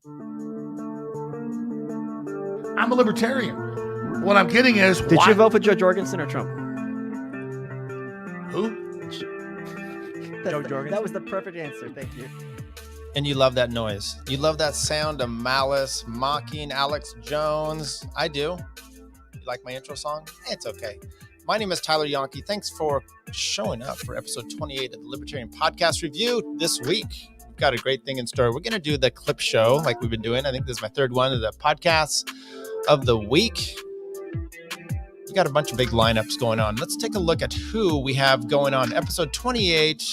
I'm a libertarian. What I'm getting is, did you vote for Joe Jorgensen or Trump? Who? Joe Jorgensen. That was the perfect answer. Thank you. And you love that noise. You love that sound of Malice mocking Alex Jones. I do. You like my intro song? It's okay. My name is Tyler Yonke. Thanks for showing up for episode 28 of the Libertarian Podcast Review this week. We've got a great thing in store. We're going to do the clip show like we've been doing. I think this is my third one of the podcasts of the week. We got a bunch of big lineups going on. Let's take a look at who we have going on. Episode 28,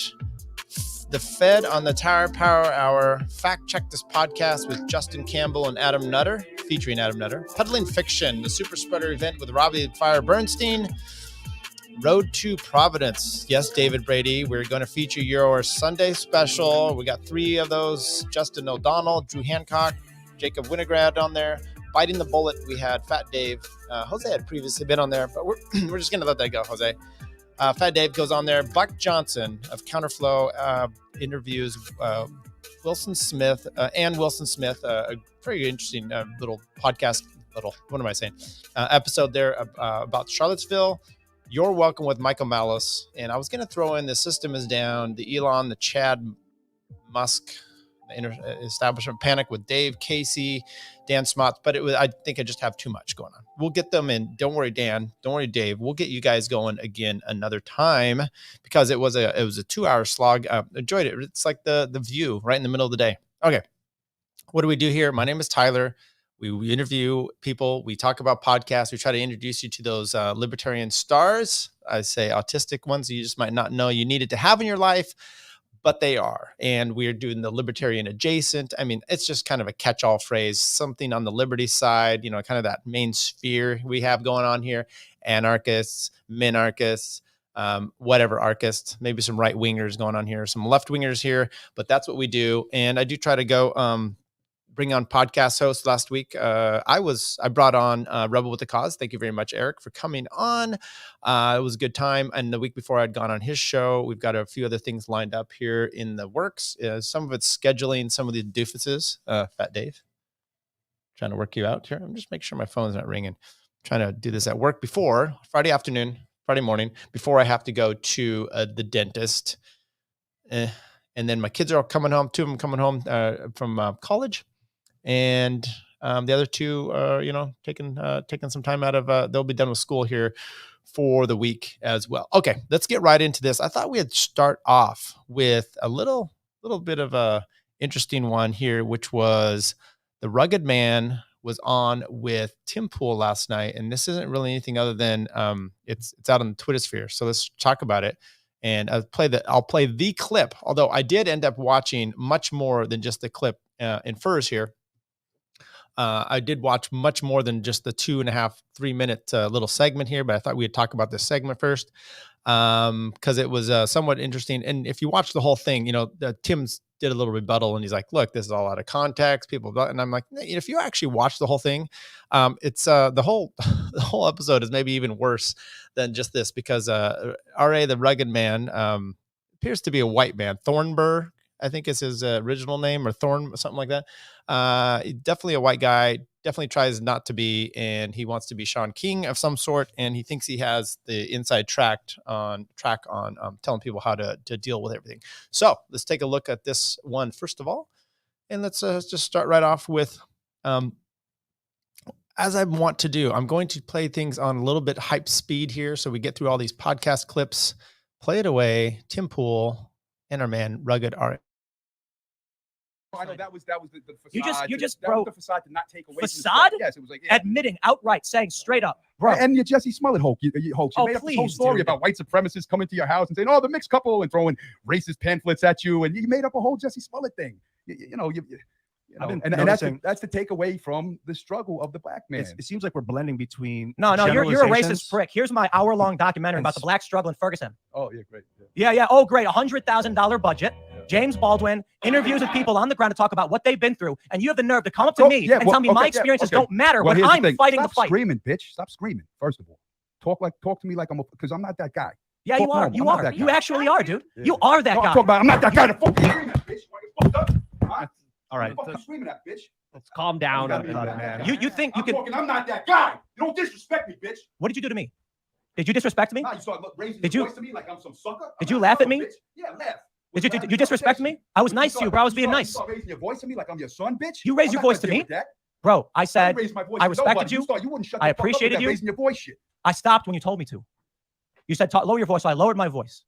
the F.E.D on the Power Hour. Fact check this podcast with Justin Campbell and Adam Nutter, featuring Adam Nutter. Peddling Fiction, the Super Spreader event with Robbie Bernstein. Road to Providence. Yes, David Brady. We're going to feature your Sunday special. We got 3 of those. Justin O'Donnell, Drew Hancock, Jacob Winograd on there. Biting the Bullet, we had Fat Dave. Jose had previously been on there, but we're just going to let that go, Jose. Fat Dave goes on there. Buck Johnson of Counterflow interviews Wilson Smith, a very interesting little podcast, episode there about Charlottesville. You're Welcome with Michael Malice. And I was going to throw in The System is Down, the Elon, the Chad Musk establishment panic with Dave Casey, Dan Smots, but I think I just have too much going on. We'll get them in. Don't worry, Dan. Don't worry, Dave. We'll get you guys going again another time because it was a 2-hour slog. Enjoyed it. It's like the View right in the middle of the day. Okay. What do we do here? My name is Tyler. We interview people. We talk about podcasts. We try to introduce you to those libertarian stars. I say autistic ones you just might not know you needed to have in your life, but they are. And we're doing the libertarian adjacent. I mean, it's just kind of a catch-all phrase, something on the liberty side, kind of that main sphere we have going on here. Anarchists, minarchists, whatever archists, maybe some right-wingers going on here, some left-wingers here, but that's what we do. And I do try to go bring on podcast hosts. Last week, I brought on Rebel with the Cause. Thank you very much, Eric, for coming on. It was a good time. And the week before, I'd gone on his show. We've got a few other things lined up here in the works. Some of it's scheduling some of the doofuses. Fat Dave, trying to work you out here. I'm just making sure my phone's not ringing. Trying to do this at work before Friday morning, before I have to go to the dentist. And then my kids are all coming home. 2 of them coming home from college. And the other 2, taking some time out of, they'll be done with school here for the week as well. Okay, let's get right into this. I thought we'd start off with a little bit of a interesting one here, which was the Rugged Man was on with Tim Pool last night. And this isn't really anything other than it's out on the Twitter sphere. So let's talk about it. And I'll play the clip, although I did end up watching much more than just the clip in furs here. I did watch much more than just the 2.5-3 minute little segment here, but I thought we'd talk about this segment first because it was somewhat interesting. And if you watch the whole thing, Tim's did a little rebuttal and he's like, look, this is all out of context. And I'm like, if you actually watch the whole thing, it's the whole episode is maybe even worse than just this because R.A. the Rugged Man appears to be a white man. Thornburg, I think is his original name, or Thorn, something like that. Definitely a white guy, definitely tries not to be, and he wants to be Sean King of some sort, and he thinks he has the inside track on telling people how to deal with everything. So let's take a look at this one first of all, and let's just start right off with, as I want to do, I'm going to play things on a little bit hype speed here, so we get through all these podcast clips. Play it away, Tim Pool and our man Rugged R. I know that was the You facade. just that broke was the facade to not take away. facade. Yes, it was like Admitting outright, saying straight up, bro. And your Jesse Smollett hoax. You made up this whole story about white supremacists coming to your house and saying, "Oh, the mixed couple," and throwing racist pamphlets at you, and you made up a whole Jesse Smollett thing. And that's the takeaway from the struggle of the black man. It seems like we're blending between. No, you're a racist prick. Here's my hour-long documentary about the black struggle in Ferguson. Oh yeah, great. Yeah. Oh, great. $100,000 budget. James Baldwin interviews with people on the ground to talk about what they've been through, and you have the nerve to come up to me and tell me my experiences don't matter when I'm fighting the fight. Stop screaming, bitch. Stop screaming. First of all, talk to me like because I'm not that guy. Yeah, you are. You are. You actually are, dude. Yeah. You are that guy. I'm not that guy. To fucking scream at, bitch. All right. What the fuck screaming at, bitch? Let's calm down. You think you can? I'm not that guy. You don't disrespect me, bitch. What did you do to me? Did you disrespect me? Nah, you start raising your voice to me like I'm some sucker. Did you laugh at me? Bitch. Yeah, laugh. Did you disrespect me? I was nice to you, bro. I was being nice. You start raising your voice to me like I'm your son, bitch. You raised your voice to me, bro. I said I respected you. You wouldn't shut I appreciated you. Raising your voice shit. I stopped when you told me to. You said lower your voice, so I lowered my voice.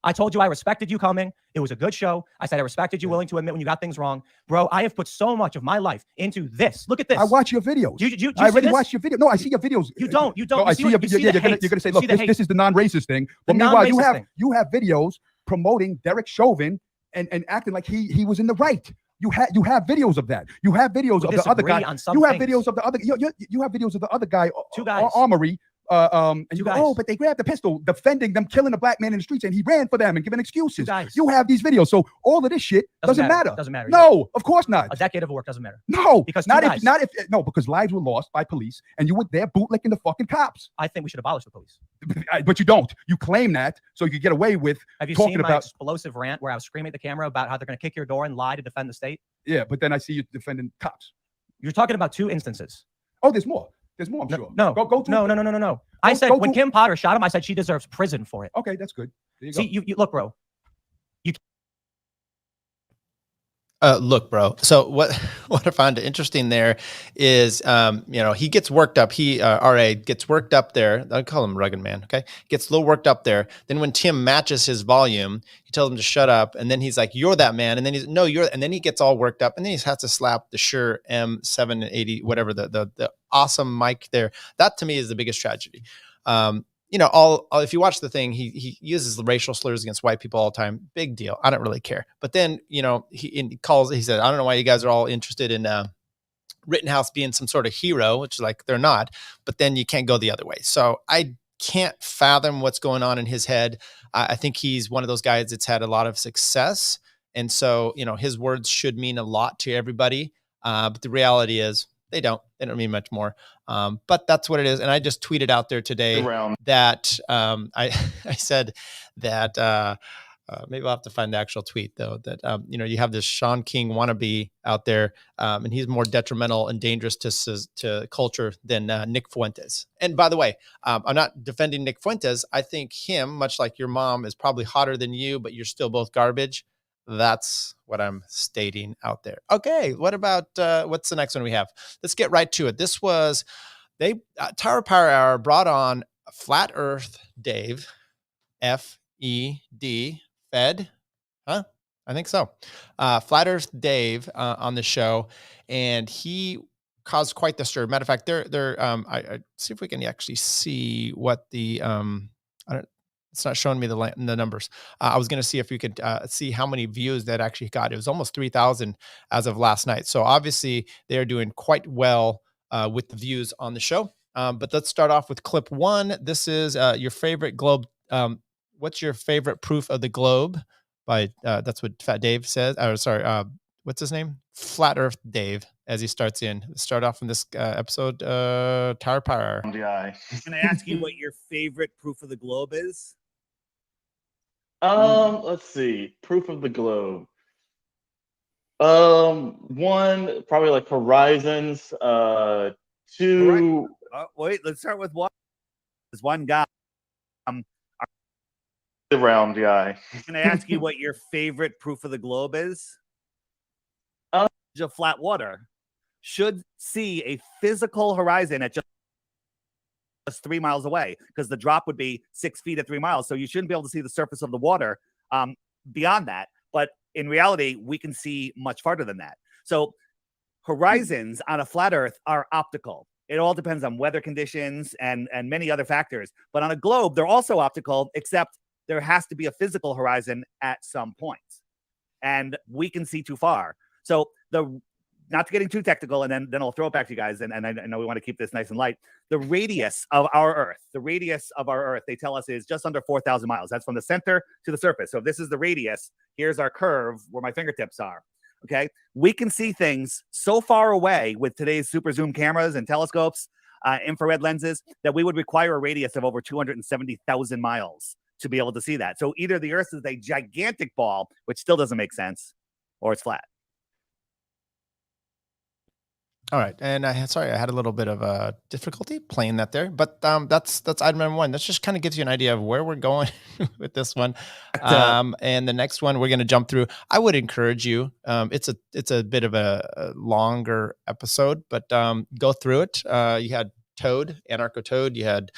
I told you I respected you coming. It was a good show. I said I respected you willing to admit when you got things wrong. Bro, I have put so much of my life into this. Look at this. I watch your videos. I already watched your video. No, I see your videos. You don't. No, I see your video. You're going to say, look, this is the non-racist thing. But meanwhile, you have videos promoting Derek Chauvin and acting like he was in the right. You have videos of that. You have videos of the other guy. You have videos of the other. You have videos of the other guy. Two guys. Armory. And you go, oh, but they grabbed the pistol, defending them, killing a black man in the streets, and he ran for them and giving excuses. You have these videos, so all of this shit doesn't matter. Doesn't matter. No, of course not. A decade of work doesn't matter. No, because because lives were lost by police, and you were there bootlicking the fucking cops. I think we should abolish the police. But you don't. You claim that so you can get away with. Have you seen my explosive rant where I was screaming at the camera about how they're going to kick your door and lie to defend the state? Yeah, but then I see you defending cops. You're talking about 2 instances. Oh, there's more. There's more, I'm sure. No. No. I said when Kim Potter shot him, I said she deserves prison for it. Okay, that's good. There you See, go. you look, bro. Look, bro. So what I find interesting there is, he gets worked up. RA gets worked up there. I call him Rugged Man. Okay. Gets a little worked up there. Then when Tim matches his volume, he tells him to shut up. And then he's like, you're that man. And then he's, no, you're, and then he gets all worked up and then he has to slap the Shure M780, whatever the awesome mic there. That to me is the biggest tragedy. If you watch the thing, he uses racial slurs against white people all the time. Big deal. I don't really care. But then, he said, I don't know why you guys are all interested in Rittenhouse being some sort of hero, which is like, they're not, but then you can't go the other way. So I can't fathom what's going on in his head. I think he's one of those guys that's had a lot of success. And so, his words should mean a lot to everybody. But the reality is they don't mean much more. But that's what it is. And I just tweeted out there today that I said that maybe I'll have to find the actual tweet though, that, you have this Sean King wannabe out there and he's more detrimental and dangerous to culture than Nick Fuentes. And by the way, I'm not defending Nick Fuentes. I think him, much like your mom, is probably hotter than you, but you're still both garbage. That's what I'm stating out there. Okay, what about what's the next one we have? Let's get right to it. This was Tower Power Hour brought on Flat Earth Dave, F.E.D, Fed, huh? I think so. Flat Earth Dave on the show, and he caused quite the stir. Matter of fact, I see if we can actually see what the it's not showing me the numbers. I was going to see if we could see how many views that actually got. It was almost 3,000 as of last night. So obviously they're doing quite well with the views on the show. But let's start off with clip 1. This is your favorite globe. What's your favorite proof of the globe? That's what Fat Dave says. What's his name? Flat Earth Dave, as he starts in. Let's start off in this episode, Tower Power. Can I ask you what your favorite proof of the globe is? Let's see. Proof of the globe. One, probably like horizons. Two. Wait, let's start with one. There's one guy. The round guy. Can I ask you what your favorite proof of the globe is? Of flat water should see a physical horizon at just 3 miles away, because the drop would be 6 feet at 3 miles. So you shouldn't be able to see the surface of the water beyond that. But in reality, we can see much farther than that. So horizons on a flat Earth are optical. It all depends on weather conditions and many other factors. But on a globe, they're also optical, except there has to be a physical horizon at some point. And we can see too far. So not getting too technical, and then I'll throw it back to you guys. And I know we want to keep this nice and light. The radius of our Earth, they tell us, is just under 4,000 miles. That's from the center to the surface. So if this is the radius, here's our curve where my fingertips are. Okay, we can see things so far away with today's super zoom cameras and telescopes, infrared lenses, that we would require a radius of over 270,000 miles to be able to see that. So either the Earth is a gigantic ball, which still doesn't make sense, or it's flat. All right, and sorry, I had a little bit of difficulty playing that there, but that's item number 1. That just kind of gives you an idea of where we're going with this one. And the next one we're going to jump through. I would encourage you. It's a bit of a longer episode, but go through it. You had Toad, Anarcho Toad. You had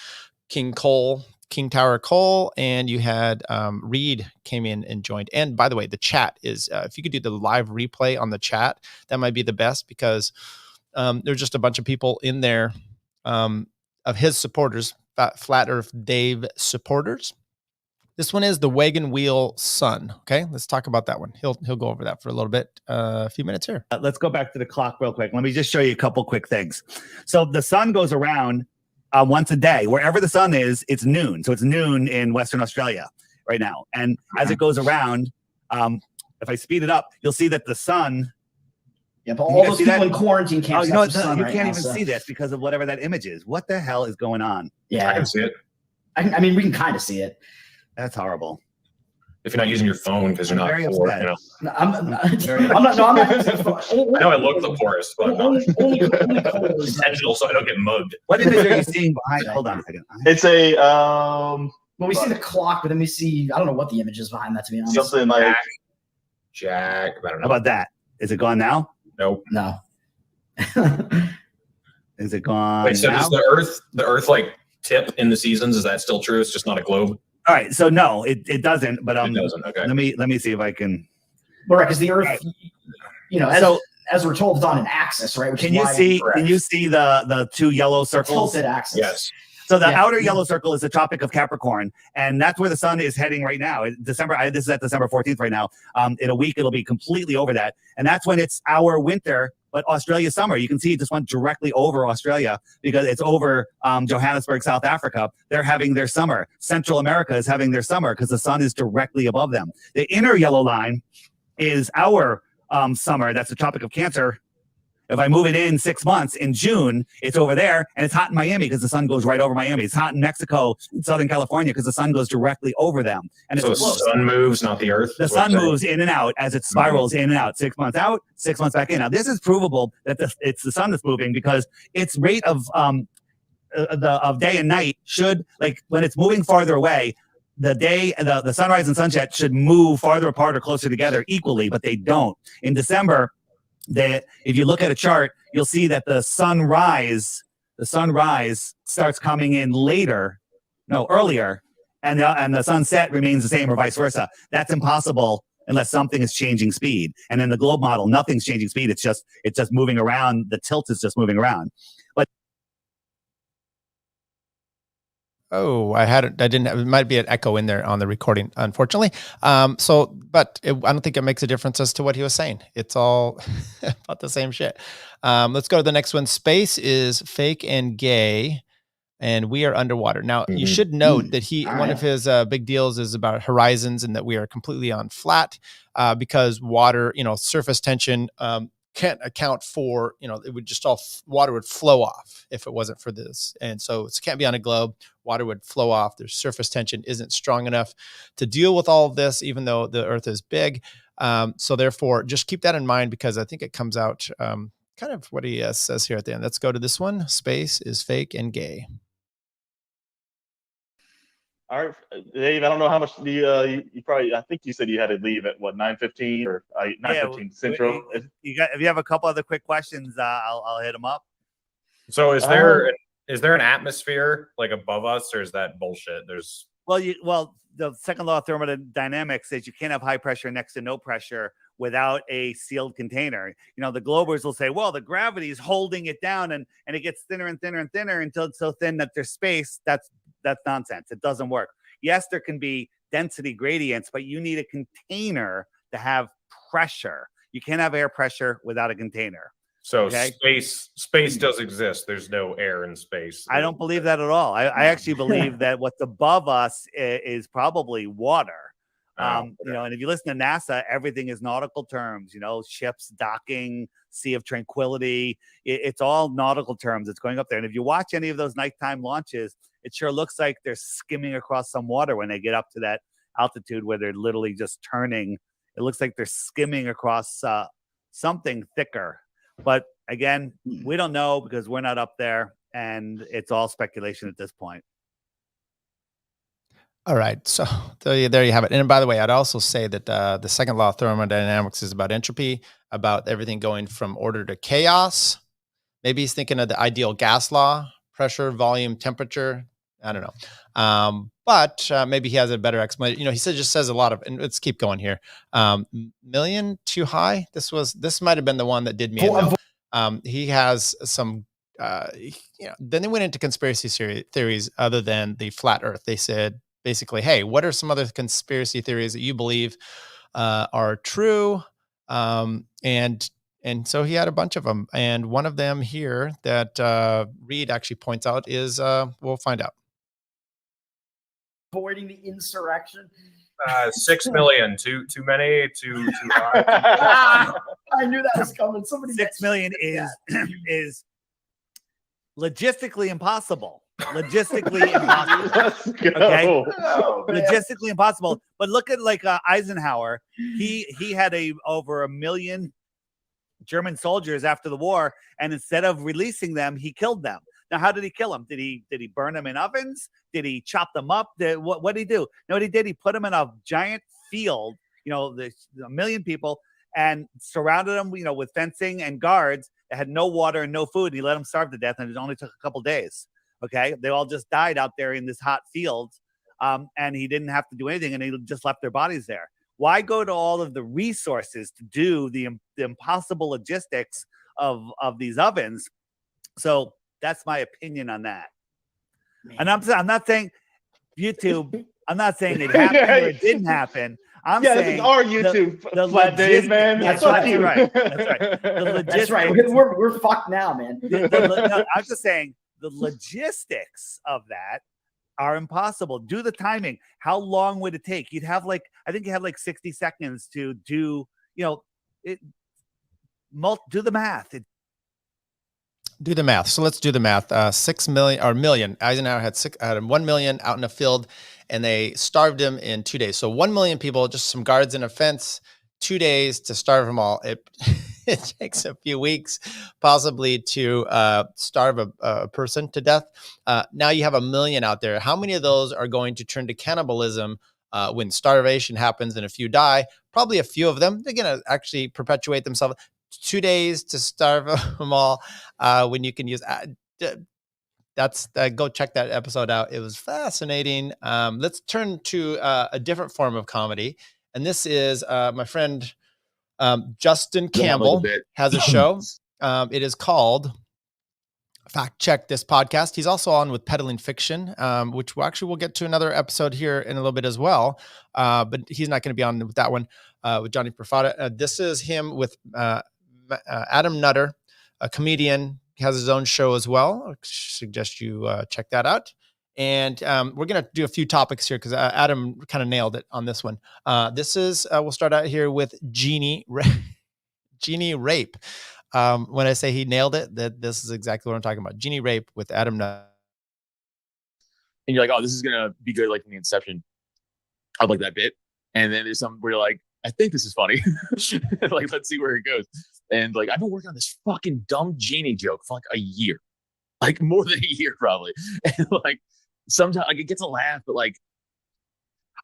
King Tower Cole, and you had Reed came in and joined. And by the way, the chat is if you could do the live replay on the chat, that might be the best, because there's just a bunch of people in there of his supporters, Flat Earth Dave supporters. This one is the Wagon Wheel Sun. Okay, let's talk about that one. He'll go over that for a little bit, a few minutes here. Let's go back to the clock real quick. Let me just show you a couple quick things. So the sun goes around once a day. Wherever the sun is, it's noon. So it's noon in Western Australia right now. And as it goes around, if I speed it up, you'll see that the sun. Yeah, but all those people in quarantine camps. You can't even see this because of whatever that image is. What the hell is going on? Yeah, I can see it. I mean, we can kind of see it. That's horrible. If you're not using your phone because you're not very poor, upset. you know. No, I'm not. No, I'm not using the phone. I know I look the poorest, but Only it's intentional so I don't get mugged. What image are you seeing behind? Hold on a second. It's a Well, we see the clock, but then we see, I don't know what the image is behind that, to be honest. something like Jack. I don't know. How about that? Is it gone now? Nope. No. Is it gone? Wait, so now? does the Earth like tip in the seasons? Is that still true? It's just not a globe. All right. So no, it doesn't. But It doesn't. Okay. let me see if I can. Well, right, because the Earth, you know, as we're told, it's on an axis, right? Which Can is you why see? Correct. Can you see the two yellow circles? tilted axis? Yes. So the Yeah. outer yellow circle is the Tropic of Capricorn, and that's where the sun is heading right now. This is at December 14th right now. In a week, it'll be completely over that, and that's when it's our winter, but Australia's summer. You can see it just went directly over Australia because it's over Johannesburg, South Africa. They're having their summer. Central America is having their summer because the sun is directly above them. The inner yellow line is our summer. That's the Tropic of Cancer. If I move it in 6 months, in June, it's over there, and it's hot in Miami because the sun goes right over Miami. It's hot in Mexico, in Southern California, because the sun goes directly over them. And So the sun moves, not the Earth. the sun moves in and out as it spirals in and out. 6 months out, 6 months back in. Now, this is provable that it's the sun that's moving because its rate of day and night should, like when it's moving farther away, the sunrise and sunset should move farther apart or closer together equally, but they don't. In December, if you look at a chart, you'll see that the sunrise starts coming in earlier, and the sunset remains the same or vice versa. That's impossible unless something is changing speed. And in the globe model, nothing's changing speed. It's just moving around. The tilt is just moving around. But Oh, I didn't have, it might be an echo in there on the recording, unfortunately. I don't think it makes a difference as to what he was saying. It's all about the same shit. Let's go to the next one. Space is fake and gay, and we are underwater. Now, you should note that one of his big deals is about horizons and that we are completely on flat because water, surface tension, can't account for, it would just water would flow off if it wasn't for this. And so it can't be on a globe. Water would flow off. Their surface tension isn't strong enough to deal with all of this, even though the Earth is big. So therefore, just keep that in mind because I think it comes out kind of what he says here at the end. Let's go to this one. Space is fake and gay. all right, Dave. I don't know how much you probably. I think you said you had to leave at what 9:15 or 9:15 Central. If you have a couple other quick questions, I'll hit them up. So is there an atmosphere like above us, or is that bullshit? The second law of thermodynamics says you can't have high pressure next to no pressure without a sealed container. The globers will say, well, the gravity is holding it down and it gets thinner and thinner and thinner until it's so thin that there's space. That's nonsense. It doesn't work. Yes, there can be density gradients, but you need a container to have pressure. You can't have air pressure without a container. So space does exist. There's no air in space. I don't believe that at all. I actually believe that what's above us is probably water. And if you listen to NASA, everything is nautical terms, ships docking, Sea of Tranquility. It's all nautical terms. It's going up there. And if you watch any of those nighttime launches, it sure looks like they're skimming across some water when they get up to that altitude where they're literally just turning. It looks like they're skimming across something thicker. But Again, we don't know because we're not up there, and it's all speculation at this point. All right, so there you have it. And by the way, I'd also say that the second law of thermodynamics is about entropy, about everything going from order to chaos. Maybe he's thinking of the ideal gas law, pressure, volume, temperature. I don't know. But maybe he has a better explanation. He just says a lot of, and let's keep going here. Million too high. This might've been the one that did me. He has some, then they went into conspiracy theories other than the flat earth. They said, basically, hey, what are some other conspiracy theories that you believe are true? And so he had a bunch of them. And one of them here that Reed actually points out is, we'll find out. Avoiding the insurrection. 6 million, too many, too high. I knew that was coming. 6 million is logistically impossible. Logistically impossible. Let's go. Okay, Oh, man. logistically impossible. But look at Eisenhower. He had over 1 million German soldiers after the war, and instead of releasing them, he killed them. Now, how did he kill them? Did he burn them in ovens? Did he chop them up? What did he do? No, what he did, he put them in a giant field. The 1 million people, and surrounded them, with fencing and guards that had no water and no food. He let them starve to death, and it only took a couple days. Okay, they all just died out there in this hot field, and he didn't have to do anything, and he just left their bodies there. Why go to all of the resources to do the impossible logistics of these ovens? So that's my opinion on that. Man. And I'm not saying YouTube. I'm not saying it happened or it didn't happen. I'm saying this is our YouTube the flat days, man. That's right. That's right. The logistics. That's right. We're fucked now, man. No, I'm just saying the logistics of that are impossible. Do the timing. How long would it take? You'd have I think you had 60 seconds to do, it. Do the math. Do the math. So let's do the math. 6 million or million. Eisenhower had 1 million out in a field, and they starved him in 2 days. So 1 million people, just some guards in a fence, 2 days to starve them all. It takes a few weeks, possibly, to starve a person to death. Now you have 1 million out there. How many of those are going to turn to cannibalism when starvation happens and a few die? Probably a few of them. They're going to actually perpetuate themselves. 2 days to starve them all when you can use that's go check that episode out. It was fascinating. Let's turn to a different form of comedy, and this is my friend Justin Campbell has a show. It is called Fact Check This Podcast. He's also on with Peddling Fiction, which we'll get to another episode here in a little bit as well, but he's not going to be on with that one with Johnny Profita. This is him with Adam Nutter, a comedian. He has his own show as well. I suggest you check that out. And we're going to do a few topics here because Adam kind of nailed it on this one. We'll start out here with Genie rape. When I say he nailed it, that this is exactly what I'm talking about. Genie rape with Adam Nutter. And you're like, oh, this is going to be good, from the inception. I like that bit. And then there's some where you're like, I think this is funny. Let's see where it goes. And I've been working on this fucking dumb genie joke for a year, more than a year probably. And sometimes it gets a laugh, but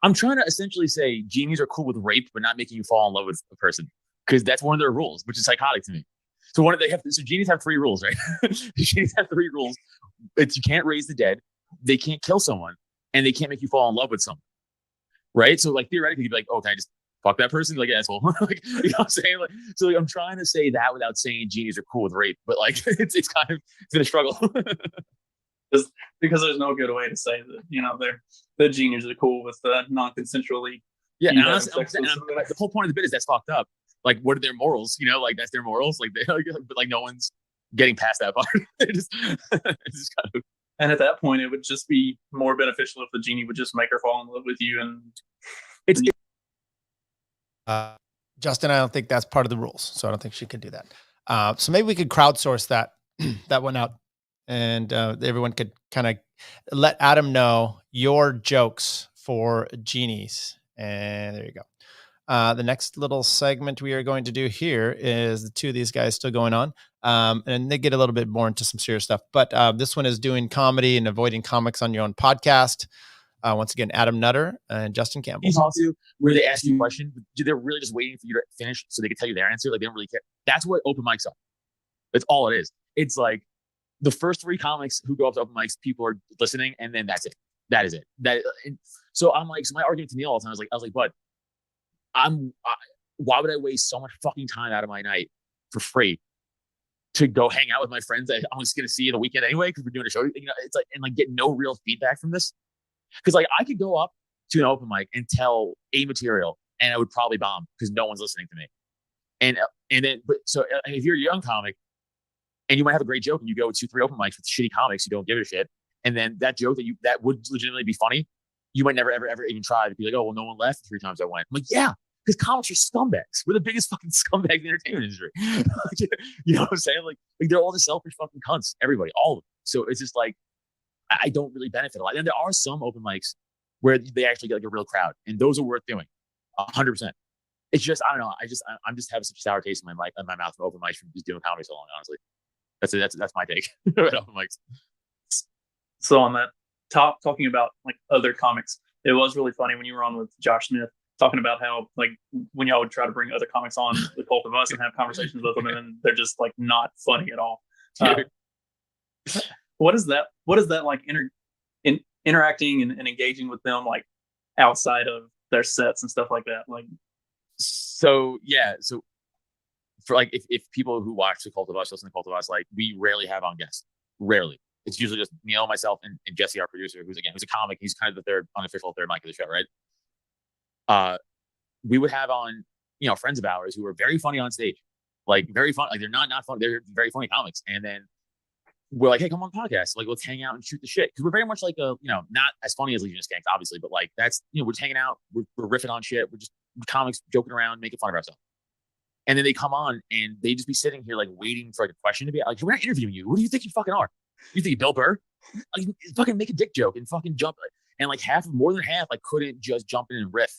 I'm trying to essentially say genies are cool with rape, but not making you fall in love with a person because that's one of their rules, which is psychotic to me. So genies have 3 rules, right? Genies have 3 rules. It's you can't raise the dead, they can't kill someone, and they can't make you fall in love with someone, right? So theoretically, you'd be like, oh, can I just fuck that person? Asshole. You know what I'm saying? So I'm trying to say that without saying genies are cool with rape, but it's kind of been a struggle. Just because there's no good way to say that, the genies are cool with non-consensually. Yeah, and the whole point of the bit is that's fucked up. What are their morals? That's their morals. But no one's getting past that part. it's just kind of. And at that point, it would just be more beneficial if the genie would just make her fall in love with you. And Justin, I don't think that's part of the rules, so I don't think she could do that. So maybe we could crowdsource that one out, and everyone could kind of let Adam know your jokes for genies. And there you go. The next little segment we are going to do here is the two of these guys still going on. And they get a little bit more into some serious stuff. But this one is doing comedy and avoiding comics on your own podcast. Once again, Adam Nutter and Justin Campbell. You talk to where they ask you a question, they're really just waiting for you to finish so they can tell you their answer. Like they don't really care. That's what open mics are. That's all it is. It's like the first 3 comics who go up to open mics, people are listening, and then that's it. That is it. So I'm like, so my argument to Neil all the time I was like, but why would I waste so much fucking time out of my night for free to go hang out with my friends that I'm just gonna see the weekend anyway because we're doing a show? You know, it's like, and like get no real feedback from this. Because like I could go up to an open mic and tell a material, and I would probably bomb because no one's listening to me. And then, but so if you're a young comic and you might have a great joke, and you go 2-3 open mics with shitty comics who don't give a shit, and then that joke that would legitimately be funny, you might never ever even try to be like, oh well, no one left 3 times I went. I'm like, yeah, because comics are scumbags. We're the biggest fucking scumbags in the entertainment industry. You know what I'm saying? Like they're all the selfish fucking cunts. Everybody, all of them. So it's just like I don't really benefit a lot. And there are some open mics where they actually get like a real crowd, and those are worth doing, 100%. It's just I don't know. I'm just having such a sour taste in my mouth from open mics from just doing comedy so long. Honestly, that's my take at open mics. So on that talking about like other comics, it was really funny when you were on with Josh Smith talking about how like when y'all would try to bring other comics on with both of us and have conversations with them, and then they're just like not funny at all. What is that like interacting and engaging with them like outside of their sets and stuff like that? Like, so yeah, so for like if people who watch the Cult of Us listen to Cult of Us, like we rarely have on guests. Rarely. It's usually just Neil, myself, and Jesse, our producer, who's a comic. He's kind of the unofficial third mic of the show, right? We would have on, friends of ours who are very funny on stage, like very fun. Like they're not funny. They're very funny comics. And then we're like, hey, come on the podcast. Like let's hang out and shoot the shit. Cause we're very much like not as funny as Legion of Skanks, obviously, but like that's, we're just hanging out. We're riffing on shit. We're just comics joking around, making fun of ourselves. And then they come on and they just be sitting here like waiting for like a question to be like, we're not interviewing you. Who do you think you fucking are? You think Bill Burr? Like, fucking make a dick joke and fucking jump. And like more than half, like couldn't just jump in and riff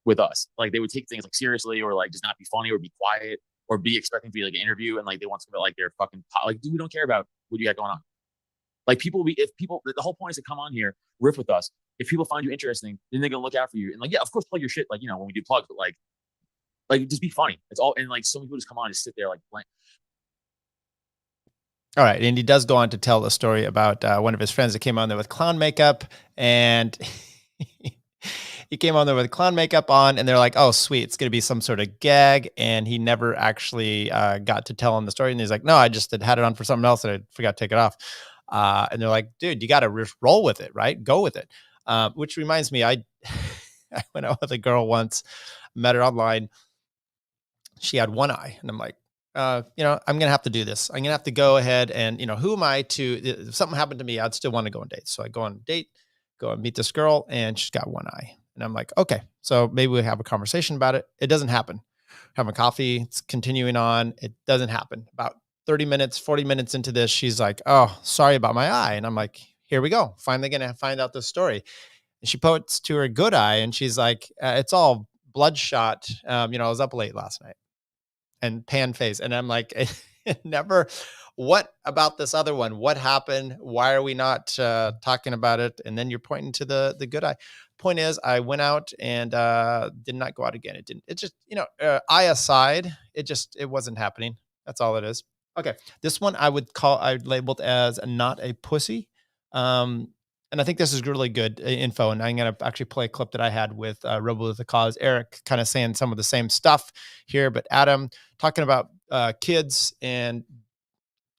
with us. Like they would take things like seriously, or like just not be funny, or be quiet, or be expecting to be like an interview, and like they want to be like they're fucking like, dude, we don't care about what you got going on. Like the whole point is to come on here, riff with us. If people find you interesting, then they're gonna look out for you. And like, yeah, of course, plug your shit. Like when we do plugs, but like just be funny. It's all. And like so many people just come on and sit there like blank. All right, and he does go on to tell a story about one of his friends that came on there with clown makeup, and he came on there with clown makeup on, and they're like, "Oh, sweet, it's gonna be some sort of gag," and he never actually got to tell him the story, and he's like, "No, I just had it on for something else, and I forgot to take it off." And they're like, "Dude, you got to roll with it, right? Go with it." Which reminds me, I went out with a girl once, met her online. She had one eye, and I'm like, I'm going to have to do this. I'm going to have to go ahead and, who am I to, if something happened to me, I'd still want to go on dates. So I go on a date, go and meet this girl, and she's got one eye. And I'm like, okay, so maybe we have a conversation about it. It doesn't happen. Having coffee, it's continuing on. It doesn't happen. About 30 minutes, 40 minutes into this, she's like, oh, sorry about my eye. And I'm like, here we go. Finally going to find out this story. And she points to her good eye, and she's like, it's all bloodshot. I was up late last night. And pan face. And I'm like, what about this other one? What happened? Why are we not talking about it? And then you're pointing to the good eye. Point is, I went out and did not go out again. It just, eye aside, it wasn't happening. That's all it is. Okay. This one I labeled as not a pussy. And I think this is really good info. And I'm going to actually play a clip that I had with Rebel with the Cause. Eric kind of saying some of the same stuff here, but Adam talking about kids, and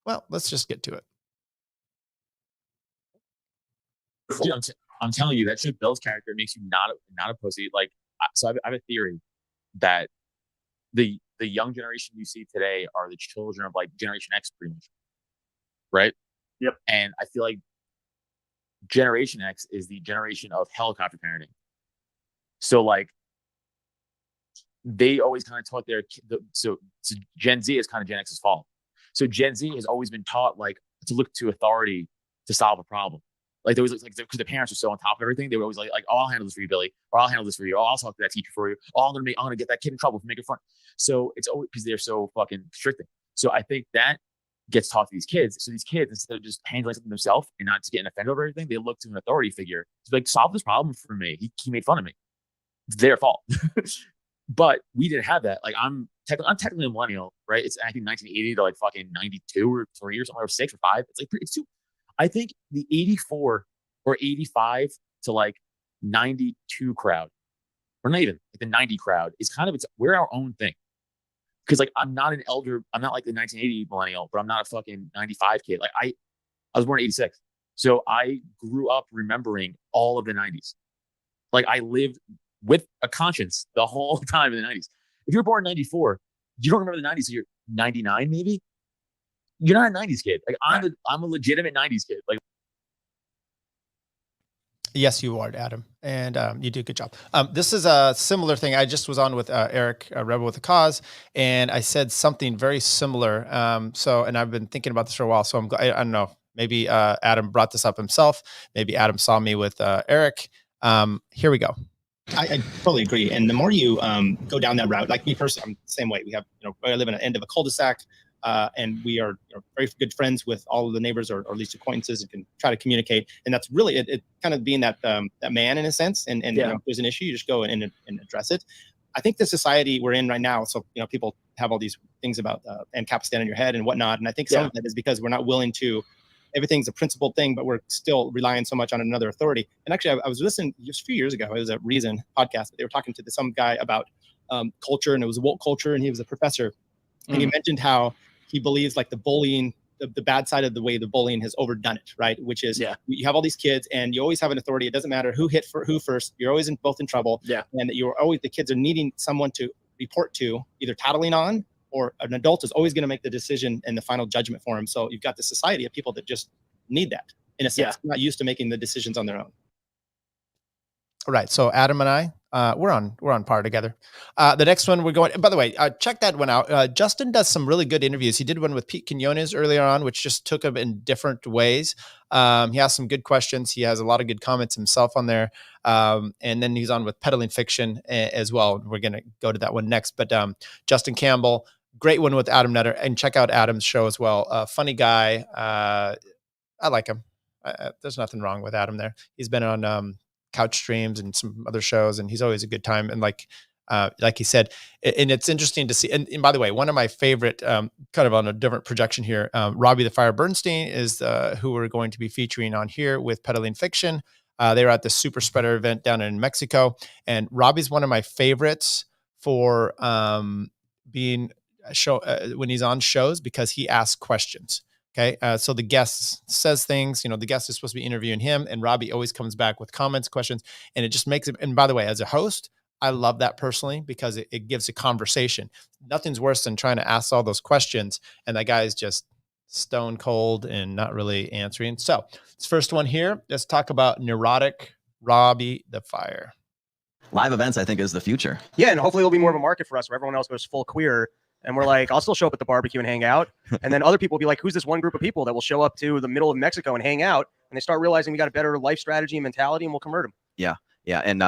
well, let's just get to it. Dude, I'm telling you, that shit Bill's character makes you not a pussy. Like, so I have a theory that the young generation you see today are the children of like Generation X, pretty much, right? Yep. And I feel like Generation X is the generation of helicopter parenting. So like they always kind of taught so Gen Z is kind of Gen X's fault. So Gen Z has always been taught like to look to authority to solve a problem. Like there was like because the parents were so on top of everything, they were always like, oh, I'll handle this for you, Billy, or I'll handle this for you. Oh, I'll talk to that teacher for you. Oh, I'm gonna get that kid in trouble for making fun. So it's always because they're so fucking restricting. So I think that gets taught to these kids. So these kids, instead of just handling something themselves and not just getting offended over everything, they look to an authority figure to like solve this problem for me. He made fun of me. It's their fault. But we didn't have that. Like I'm technically a millennial, right? It's I think 1980 to like fucking 92 or 3 or something, or 6 or 5. It's like it's too. I think the 84 or 85 to like 92 crowd, or not even like the 90 crowd, is kind of we're our own thing. Because like I'm not like the 1980 millennial, but I'm not a fucking 95 kid. Like I was born in 86, so I grew up remembering all of the 90s. Like I lived with a conscience the whole time in the 90s. If you're born in 94, you don't remember the 90s, so you're 99 maybe. You're not a 90s kid. Like I'm a legitimate 90s kid. Like yes, you are, Adam, and you do a good job. This is a similar thing. I just was on with Eric, Rebel with a Cause, and I said something very similar. And I've been thinking about this for a while. So I don't know. Maybe Adam brought this up himself. Maybe Adam saw me with Eric. Here we go. I totally agree. And the more you go down that route, like me personally, I'm the same way. We have, I live in an end of a cul-de-sac, and we are very good friends with all of the neighbors, or at least acquaintances, and can try to communicate. And that's really it kind of being that man in a sense. And if there's an issue, you just go and address it. I think the society we're in right now, so people have all these things about and Capistan in your head and whatnot. And I think some of that is because we're not willing to. Everything's a principled thing, but we're still relying so much on another authority. And actually, I was listening just a few years ago. It was a Reason podcast, but they were talking to some guy about culture, and it was woke culture, and he was a professor. And he mentioned how he believes like the bullying, the bad side of the way the bullying has overdone it, right? Which is you have all these kids, and you always have an authority. It doesn't matter who hit for who first. You're always both in trouble. Yeah. And the kids are needing someone to report to, either tattling on, or an adult is always going to make the decision and the final judgment for him. So you've got the society of people that just need that, in a sense, not used to making the decisions on their own. All right. So Adam and I, we're on par together. The next one we're going, by the way, check that one out. Justin does some really good interviews. He did one with Pete Quinones earlier on, which just took him in different ways. He has some good questions. He has a lot of good comments himself on there. And then he's on with Peddling Fiction as well. We're going to go to that one next, but Justin Campbell, great one with Adam Nutter, and check out Adam's show as well. Funny guy. I like him. There's nothing wrong with Adam there. He's been on Couch Streams and some other shows, and he's always a good time. And like he said, and it's interesting to see. And by the way, one of my favorite, kind of on a different projection here, Robbie the Fire Bernstein is who we're going to be featuring on here with Peddling Fiction. They were at the Super Spreader event down in Mexico, and Robbie's one of my favorites for being when he's on shows, because he asks questions. Okay. So the guest says things, the guest is supposed to be interviewing him, and Robbie always comes back with comments, questions, and it just makes it. And by the way, as a host, I love that personally, because it gives a conversation. Nothing's worse than trying to ask all those questions and that guy is just stone cold and not really answering. So this first one here, let's talk about neurotic Robbie the Fire. Live events, I think, is the future. Yeah, and hopefully there'll be more of a market for us where everyone else goes full queer. And we're like, I'll still show up at the barbecue and hang out. And then other people will be like, who's this one group of people that will show up to the middle of Mexico and hang out? And they start realizing we got a better life strategy and mentality, and we'll convert them. Yeah. Yeah. And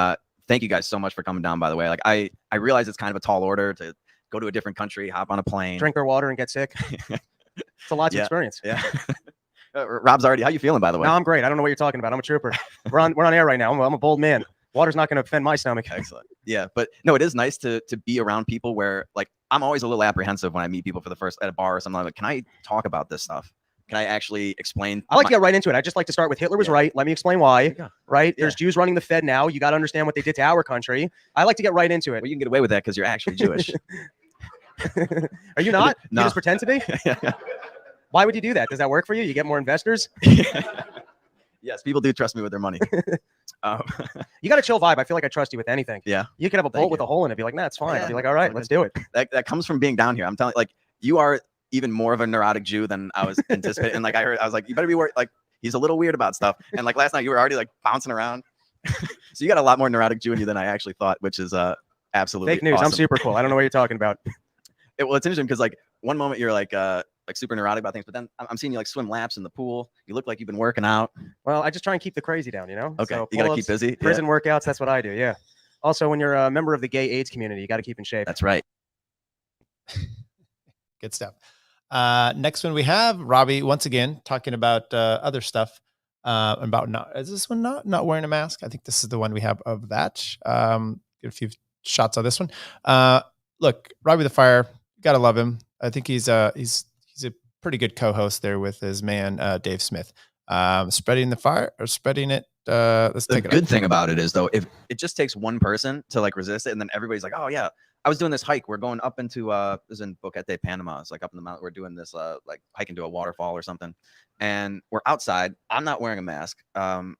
thank you guys so much for coming down, by the way. Like I realize it's kind of a tall order to go to a different country, hop on a plane, drink their water and get sick. It's a lot of experience. Yeah. Rob's already, how you feeling, by the way? No, I'm great. I don't know what you're talking about. I'm a trooper. We're on air right now. I'm a bold man. Water's not going to offend my stomach. Excellent. Yeah. But no, it is nice to be around people where, like, I'm always a little apprehensive when I meet people for the first at a bar or something. I'm like, can I talk about this stuff? Can I actually explain? I like to get right into it. I just like to start with Hitler was right. Let me explain why. Right? There's Jews running the Fed now. You got to understand what they did to our country. I like to get right into it. Well, you can get away with that because you're actually Jewish. Are you not? No. You just pretend to be? Why would you do that? Does that work for you? You get more investors? Yes, people do trust me with their money. You got a chill vibe. I feel like I trust you with anything. Yeah. You could have a bolt with a hole in it. Be like, nah, it's fine. I'd be like, all right, let's do it. That comes from being down here. I'm telling you, like, you are even more of a neurotic Jew than I was anticipating. And like I was like, you better be worried. Like, he's a little weird about stuff. And like last night, you were already like bouncing around. So you got a lot more neurotic Jew in you than I actually thought, which is absolutely fake news. Awesome. I'm super cool. I don't know what you're talking about. Well, it's interesting because like one moment you're like like super neurotic about things. But then I'm seeing you like swim laps in the pool. You look like you've been working out. Well, I just try and keep the crazy down, you know? Okay, So you got to keep pull-ups, busy. Prison workouts, that's what I do, yeah. Also, when you're a member of the gay AIDS community, you got to keep in shape. That's right. Good stuff. Next one we have Robbie once again talking about other stuff. About not is this one not wearing a mask? I think this is the one we have of that. Get a few shots of this one. Look, Robbie the Fire, you gotta love him. I think he's a pretty good co-host there with his man Dave Smith. Spreading the fire or spreading it. Let's The take it. good thing about it is though, if it just takes one person to like resist it, and then everybody's like, oh yeah, I was doing this hike. We're going up into it was in Boquete, Panama. It's like up in the mountain. We're doing this like hiking to a waterfall or something, and we're outside. I'm not wearing a mask. And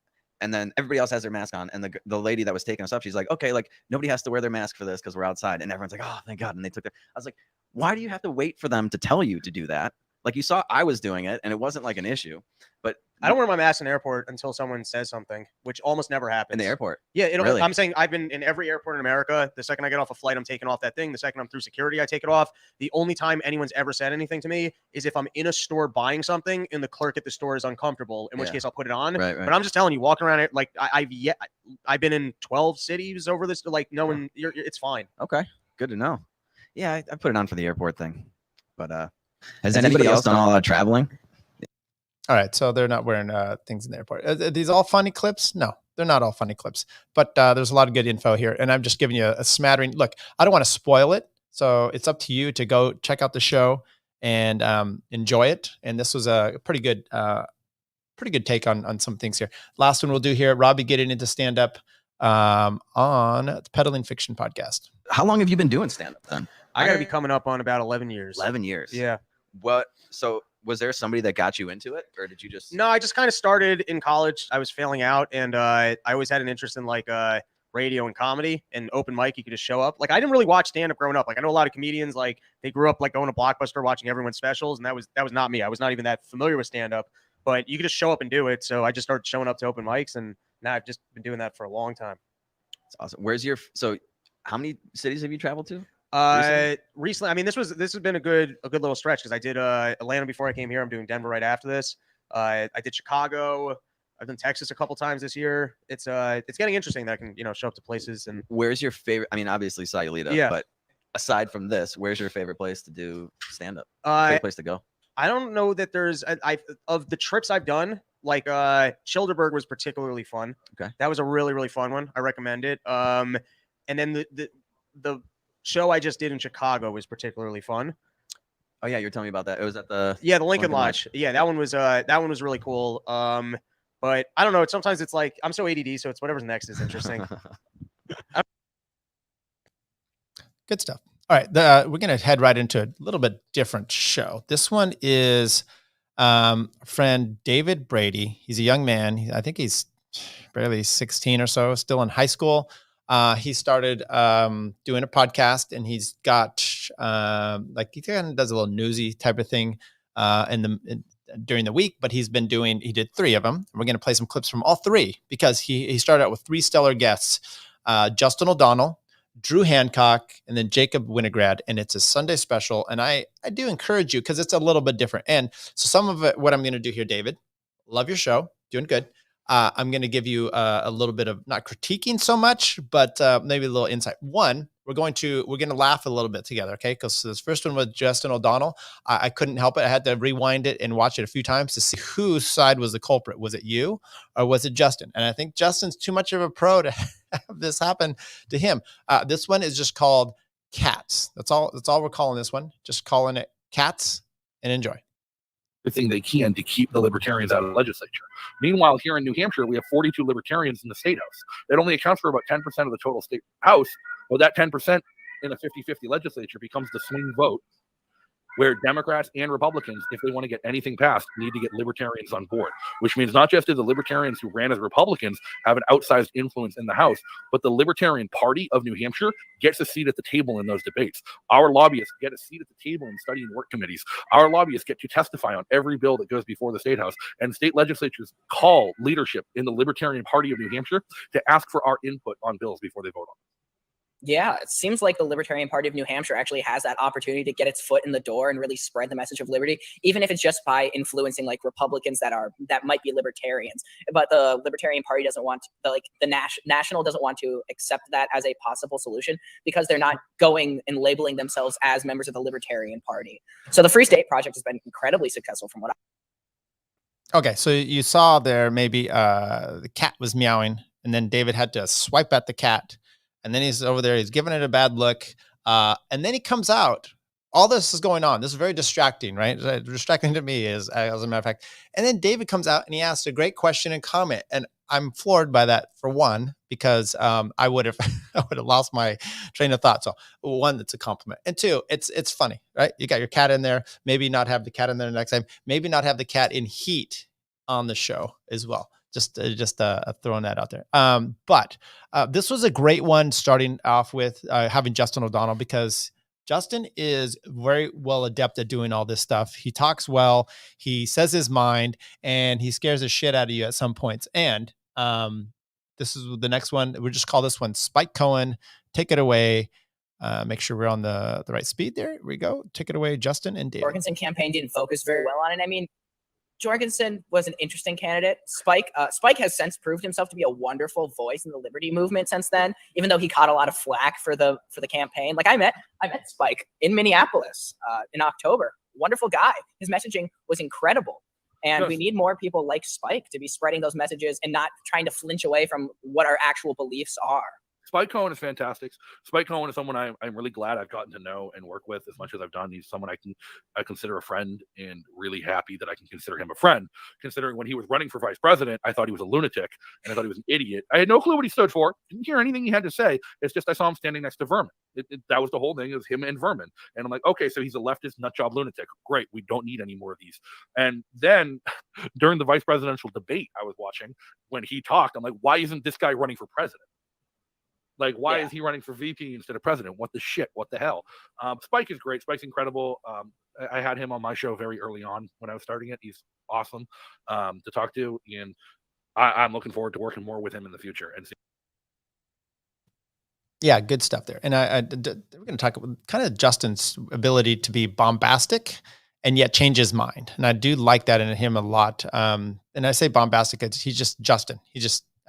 then everybody else has their mask on, and the lady that was taking us up, she's like, okay, like nobody has to wear their mask for this because we're outside, and everyone's like, oh thank God, and they took their. I was like, why do you have to wait for them to tell you to do that? Like you saw I was doing it, and it wasn't like an issue, but. I don't wear my mask in the airport until someone says something, which almost never happens. In the airport? Yeah, Really? I'm saying I've been in every airport in America. The second I get off a flight, I'm taking off that thing. The second I'm through security, I take it off. The only time anyone's ever said anything to me is if I'm in a store buying something and the clerk at the store is uncomfortable, in which case I'll put it on. Right. But I'm just telling you, walking around it, like I've been in 12 cities over this. Like no one, it's fine. Okay, good to know. Yeah, I put it on for the airport thing, but has anybody else done all that traveling? All right, so they're not wearing things in the airport. Are these all funny clips? No, they're not all funny clips, but there's a lot of good info here, and I'm just giving you a smattering. Look, I don't want to spoil it, so it's up to you to go check out the show and enjoy it. And this was a pretty good take on some things here. Last one we'll do here, Robbie getting into stand-up on the Peddling Fiction podcast. How long have you been doing stand-up then? I got to be coming up on about 11 years. 11 years. Yeah. What? So was there somebody that got you into it, or did you just? No, I just kind of started in college. I was failing out, and I always had an interest in like radio and comedy and open mic. You could just show up. Like I didn't really watch stand-up growing up. Like I know a lot of comedians, like they grew up like going to Blockbuster, watching everyone's specials, and that was not me. I was not even that familiar with stand-up, but you could just show up and do it. So I just started showing up to open mics, and now I've just been doing that for a long time. That's awesome. So how many cities have you traveled to? Recently, I mean, this has been a good little stretch because I did Atlanta before I came here. I'm doing Denver right after this. I did Chicago. I've done Texas a couple times this year. It's getting interesting that I can show up to places. And where's your favorite? I mean, obviously Sayulita, yeah. But aside from this, where's your favorite place to do stand up? Favorite place to go? I don't know that there's of the trips I've done. Like Childerberg was particularly fun. Okay, that was a really fun one. I recommend it. And then the show I just did in Chicago was particularly fun. Oh yeah, you're telling me about that. It was at the Lincoln Lodge. Yeah, that one was really cool. But I don't know. Sometimes it's like I'm so ADD, so it's whatever's next is interesting. Good stuff. All right, we're gonna head right into a little bit different show. This one is friend David Brady. He's a young man. I think he's barely 16 or so, still in high school. He started doing a podcast, and he's got he kind of does a little newsy type of thing during the week. But he did 3 of them. We're going to play some clips from all 3 because he started out with 3 stellar guests: Justin O'Donnell, Drew Hancock, and then Jacob Winograd. And it's a Sunday special. And I do encourage you because it's a little bit different. And so some of it, what I'm going to do here, David, love your show, doing good. I'm going to give you a little bit of not critiquing so much, but maybe a little insight. One, we're going to laugh a little bit together, okay? Because this first one with Justin O'Donnell, I couldn't help it. I had to rewind it and watch it a few times to see whose side was the culprit. Was it you or was it Justin? And I think Justin's too much of a pro to have this happen to him. This one is just called Cats. That's all we're calling this one. Just calling it Cats, and enjoy. Everything they can to keep the libertarians out of the legislature. Meanwhile, here in New Hampshire, we have 42 libertarians in the state house. It only accounts for about 10% of the total state house. Well, that 10% in a 50-50 legislature becomes the swing vote, where Democrats and Republicans, if they want to get anything passed, need to get libertarians on board, which means not just do the libertarians who ran as Republicans have an outsized influence in the House, but the Libertarian Party of New Hampshire gets a seat at the table in those debates. Our lobbyists get a seat at the table in studying work committees. Our lobbyists get to testify on every bill that goes before the state house, and state legislatures call leadership in the Libertarian Party of New Hampshire to ask for our input on bills before they vote on them. Yeah, it seems like the Libertarian Party of New Hampshire actually has that opportunity to get its foot in the door and really spread the message of liberty, even if it's just by influencing like Republicans that might be libertarians. But the Libertarian Party doesn't want the National doesn't want to accept that as a possible solution because they're not going and labeling themselves as members of the Libertarian Party. So the Free State Project has been incredibly successful from what Okay, so you saw there maybe the cat was meowing, and then David had to swipe at the cat, and then he's over there, he's giving it a bad look, and then he comes out. All this is going on. This is very distracting, right? Distracting to me, as a matter of fact. And then David comes out and he asks a great question and comment, and I'm floored by that. For one, because I would have lost my train of thought. So one, that's a compliment, and two, it's funny, right? You got your cat in there. Maybe not have the cat in there next time. Maybe not have the cat in heat on the show as well. Just throwing that out there. But this was a great one, starting off with having Justin O'Donnell, because Justin is very well adept at doing all this stuff. He talks well, he says his mind, and he scares the shit out of you at some points. And this is the next one. We'll just call this one Spike Cohen. Take it away. Make sure we're on the right speed there. Here we go. Take it away, Justin and David. Jorgensen campaign didn't focus very well on it. I mean, Jorgensen was an interesting candidate. Spike has since proved himself to be a wonderful voice in the liberty movement since then, even though he caught a lot of flack for the campaign. Like I met Spike in Minneapolis in October. Wonderful guy. His messaging was incredible. And we need more people like Spike to be spreading those messages and not trying to flinch away from what our actual beliefs are. Spike Cohen is fantastic. Spike Cohen is someone I'm really glad I've gotten to know and work with as much as I've done. He's someone I consider a friend, and really happy that I can consider him a friend. Considering when he was running for vice president, I thought he was a lunatic and I thought he was an idiot. I had no clue what he stood for. Didn't hear anything he had to say. It's just I saw him standing next to Vermin. That was the whole thing. It was him and Vermin. And I'm like, okay, so he's a leftist nutjob lunatic. Great. We don't need any more of these. And then during the vice presidential debate I was watching, when he talked, I'm like, why isn't this guy running for president? Like, why is he running for VP instead of president? What the shit? What the hell? Spike is great. Spike's incredible. I had him on my show very early on when I was starting it. He's awesome to talk to, and I'm looking forward to working more with him in the future. And yeah, good stuff there. And we're going to talk about kind of Justin's ability to be bombastic and yet change his mind. And I do like that in him a lot. And I say bombastic because he's just Justin.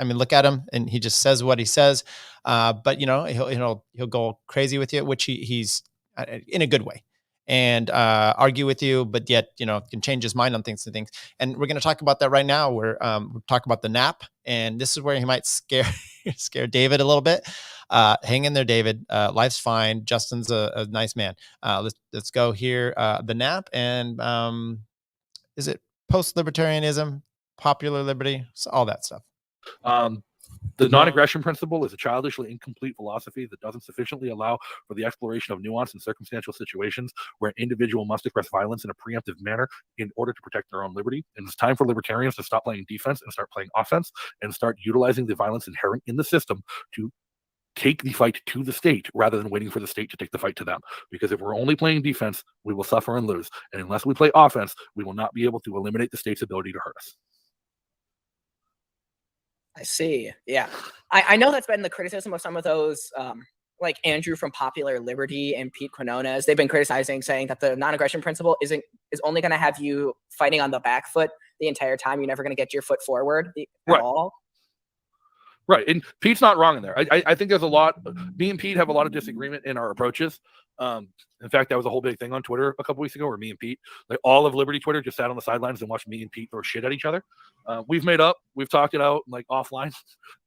Look at him, and he just says what he says. But he'll go crazy with you, which he's in a good way, and argue with you, but yet can change his mind on things. And we're going to talk about that right now. We'll talk about the nap, and this is where he might scare David a little bit. Hang in there, David. Life's fine. Justin's a nice man. Let's go here. The nap, and is it post-libertarianism, popular liberty, so all that stuff. The non-aggression principle is a childishly incomplete philosophy that doesn't sufficiently allow for the exploration of nuance in circumstantial situations where an individual must express violence in a preemptive manner in order to protect their own liberty. And it's time for libertarians to stop playing defense and start playing offense, and start utilizing the violence inherent in the system to take the fight to the state rather than waiting for the state to take the fight to them. Because if we're only playing defense, we will suffer and lose. And unless we play offense, we will not be able to eliminate the state's ability to hurt us. I see. Yeah. I know that's been the criticism of some of those, like Andrew from Popular Liberty and Pete Quinones. They've been criticizing, saying that the non-aggression principle is only going to have you fighting on the back foot the entire time. You're never going to get your foot forward at all. Right. And Pete's not wrong in there. I think there's a lot. Me and Pete have a lot of disagreement in our approaches. In fact, that was a whole big thing on Twitter a couple weeks ago, where me and Pete, like all of Liberty Twitter, just sat on the sidelines and watched me and Pete throw shit at each other. We've made up. We've talked it out like offline.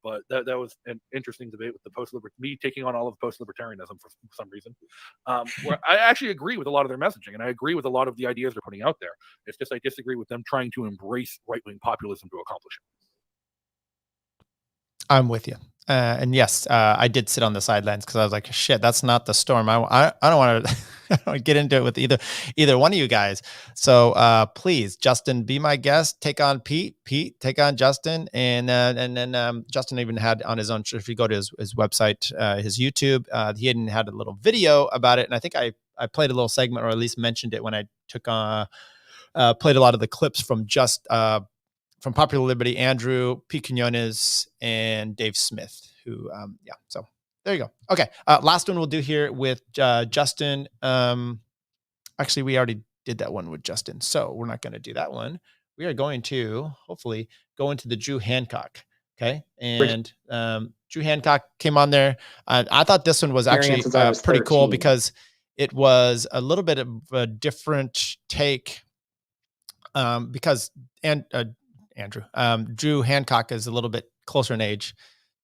But that was an interesting debate with the me taking on all of post-libertarianism for some reason. Where I actually agree with a lot of their messaging, and I agree with a lot of the ideas they're putting out there. It's just I disagree with them trying to embrace right-wing populism to accomplish it. I'm with you. And yes, I did sit on the sidelines because I was like, shit, that's not the storm. I don't want to get into it with either one of you guys. So please, Justin, be my guest. Take on Pete. Pete, take on Justin. And then Justin even had on his own, if you go to his website, his YouTube, he had a little video about it. And I think I played a little segment, or at least mentioned it when I played a lot of the clips from from Popular Liberty, Andrew, Pete Quinones, and Dave Smith, who, so There you go. Okay. Last one we'll do here with Justin. Actually, we already did that one with Justin, so we're not going to do that one. We are going to hopefully go into the Drew Hancock. Okay. And Drew Hancock came on there. I thought this one was actually pretty cool because it was a little bit of a different take because Drew Hancock is a little bit closer in age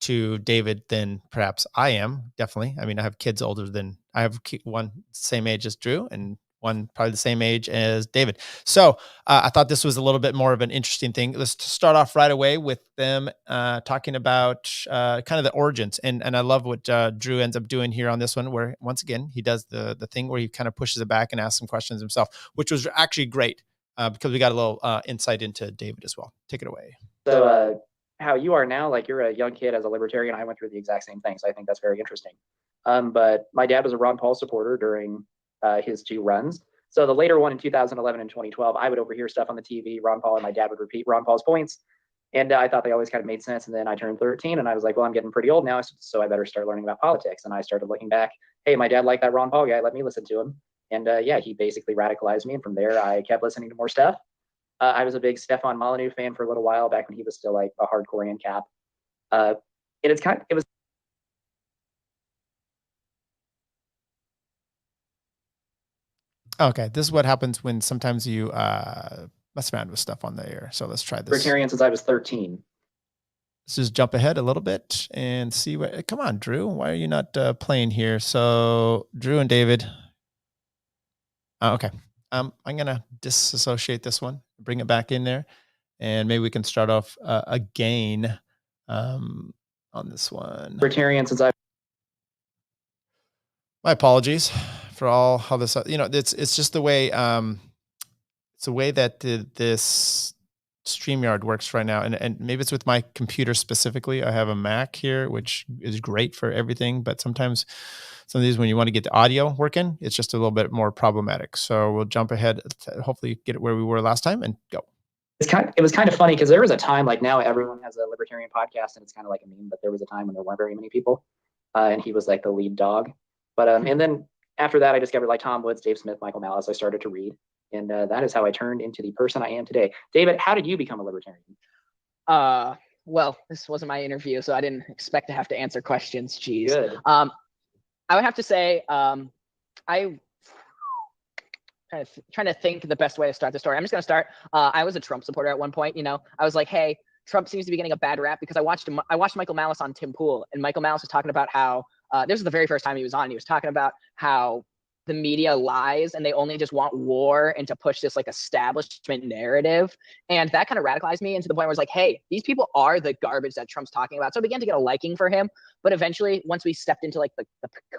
to David than perhaps I am. Definitely. I mean, I have kids older than I have one same age as Drew and one probably the same age as David. So I thought this was a little bit more of an interesting thing. Let's start off right away with them talking about kind of the origins. And I love what Drew ends up doing here on this one, where once again, he does the thing where he kind of pushes it back and asks some questions himself, which was actually great because we got a little insight into David as well. Take it away. So how you are now, like you're a young kid as a libertarian. I went through the exact same thing. So I think that's very interesting. But my dad was a Ron Paul supporter during his 2 runs. So the later one in 2011 and 2012, I would overhear stuff on the TV. Ron Paul and my dad would repeat Ron Paul's points. And I thought they always kind of made sense. And then I turned 13 and I was like, well, I'm getting pretty old now, so I better start learning about politics. And I started looking back. Hey, my dad liked that Ron Paul guy. Let me listen to him. And yeah, he basically radicalized me. And from there, I kept listening to more stuff. I was a big Stefan Molyneux fan for a little while back when he was still like a hardcore ANCAP. And it was. Okay, this is what happens when sometimes you mess around with stuff on the air. So let's try this. Libertarian since I was 13. Let's just jump ahead a little bit and see what. Come on, Drew. Why are you not playing here? So Drew and David. Okay. I'm gonna disassociate this one, bring it back in there, and maybe we can start off again on this one. Libertarian since I. My apologies for all how this. It's just the way it's the way that this StreamYard works right now, and maybe it's with my computer specifically. I have a Mac here, which is great for everything, but sometimes some of these, when you want to get the audio working, it's just a little bit more problematic. So we'll jump ahead, hopefully get it where we were last time, and go. It was kind of funny because there was a time, like now everyone has a libertarian podcast and it's kind of like a meme, but there was a time when there weren't very many people, and he was like the lead dog. But and then after that, I discovered like Tom Woods, Dave Smith, Michael Malice. I started to read, and that is how I turned into the person I am today. David, how did you become a libertarian? Well, this wasn't my interview, so I didn't expect to have to answer questions. Jeez. Good. I would have to say, I trying to think the best way to start the story. I'm just going to start. I was a Trump supporter at one point. I was like, hey, Trump seems to be getting a bad rap because I watched Michael Malice on Tim Pool, and Michael Malice was talking about how this was the very first time he was on. He was talking about how the media lies and they only just want war and to push this like establishment narrative. And that kind of radicalized me into the point where I was like, hey, these people are the garbage that Trump's talking about. So I began to get a liking for him. But eventually, once we stepped into like the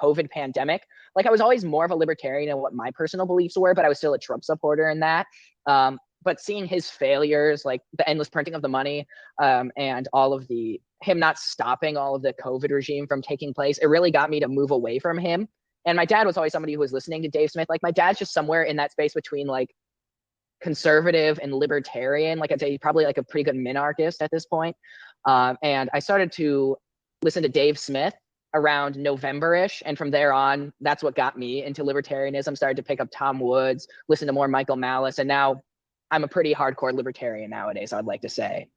COVID pandemic, like I was always more of a libertarian in what my personal beliefs were, but I was still a Trump supporter in that. But seeing his failures, like the endless printing of the money, and all of him not stopping all of the COVID regime from taking place, it really got me to move away from him. And my dad was always somebody who was listening to Dave Smith. Like my dad's just somewhere in that space between like conservative and libertarian. Like I'd say probably like a pretty good minarchist at this point. And I started to listen to Dave Smith around November-ish. And from there on, that's what got me into libertarianism. Started to pick up Tom Woods, listen to more Michael Malice. And now I'm a pretty hardcore libertarian nowadays, I'd like to say.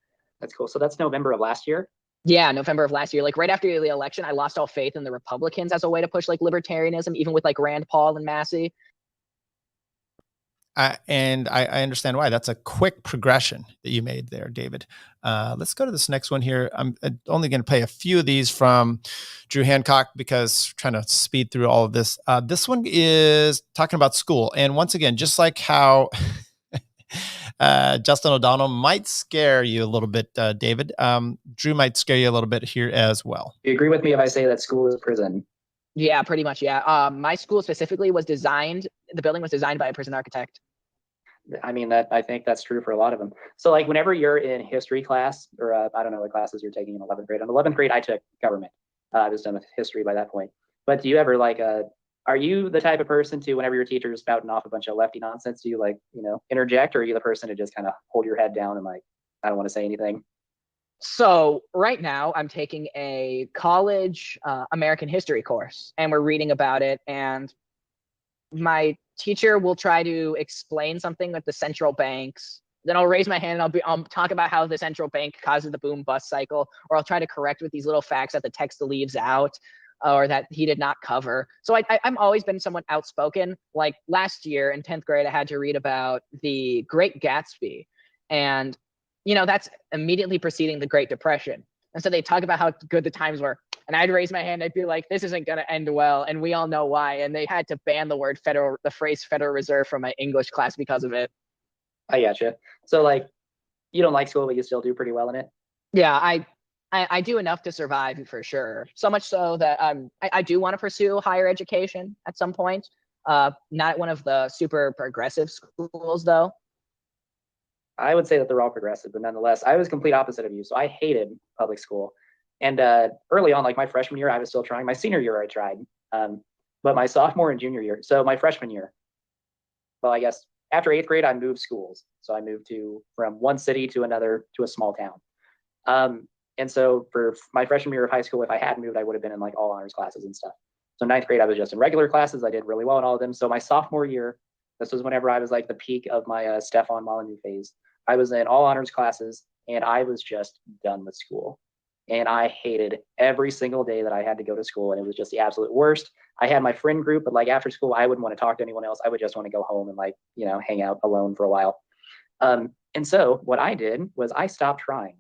That's cool. So that's November of last year? Yeah, November of last year. Like right after the election, I lost all faith in the Republicans as a way to push like libertarianism, even with like Rand Paul and Massey. And I understand why. That's a quick progression that you made there, David. Let's go to this next one here. I'm only going to play a few of these from Drew Hancock because I'm trying to speed through all of this. This one is talking about school. And once again, just like how Justin O'Donnell might scare you a little bit, David, Drew might scare you a little bit here as well. Do you agree with me if I say that school is prison? Yeah, pretty much. Yeah. My school specifically was designed, the building was designed by a prison architect. I mean, I think that's true for a lot of them. So like whenever you're in history class, or I don't know what classes you're taking in 11th grade. In 11th grade, I took government. I was done with history by that point. But do you ever like, are you the type of person to, whenever your teacher is spouting off a bunch of lefty nonsense, do you like, interject, or are you the person to just kind of hold your head down and like, I don't want to say anything? So right now I'm taking a college American history course, and we're reading about it, and my teacher will try to explain something with the central banks. Then I'll raise my hand and I'll talk about how the central bank causes the boom bust cycle, or I'll try to correct with these little facts that the text leaves out, or that he did not cover. So I'm always been someone outspoken. Like last year in 10th grade, I had to read about the Great Gatsby, and that's immediately preceding the Great Depression. And so they talk about how good the times were. And I'd raise my hand. I'd be like, this isn't going to end well. And we all know why. And they had to ban the phrase Federal Reserve from my English class because of it. I gotcha. So like, you don't like school, but you still do pretty well in it? Yeah, I do enough to survive for sure. So much so that I do want to pursue higher education at some point. Not at one of the super progressive schools though. I would say that they're all progressive, but nonetheless, I was complete opposite of you. So I hated public school. And early on, like my freshman year, I was still trying. My senior year, I tried. But my sophomore and junior year, so my freshman year, well, I guess after 8th grade, I moved schools. So I moved from one city to another, to a small town. And so for my freshman year of high school, if I had moved, I would have been in like all honors classes and stuff. So 9th grade, I was just in regular classes. I did really well in all of them. So my sophomore year, this was whenever I was like the peak of my Stefan Molyneux phase. I was in all honors classes and I was just done with school. And I hated every single day that I had to go to school. And it was just the absolute worst. I had my friend group, but like after school, I wouldn't want to talk to anyone else. I would just want to go home and like, hang out alone for a while. And so what I did was I stopped trying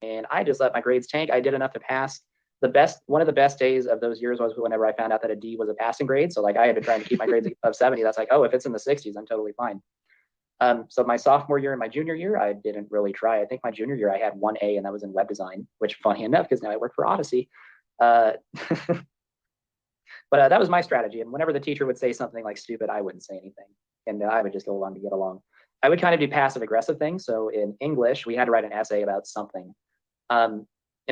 and I just let my grades tank. I did enough to pass. One of the best days of those years was whenever I found out that a D was a passing grade. So like I had been trying to keep my grades above 70. That's like, oh, if it's in the 60s, I'm totally fine. So my sophomore year and my junior year, I didn't really try. I think my junior year, I had 1A and that was in web design, which funny enough, because now I work for Odyssey. But that was my strategy. And whenever the teacher would say something like stupid, I wouldn't say anything. And I would just go along to get along. I would kind of do passive aggressive things. So in English, we had to write an essay about something. And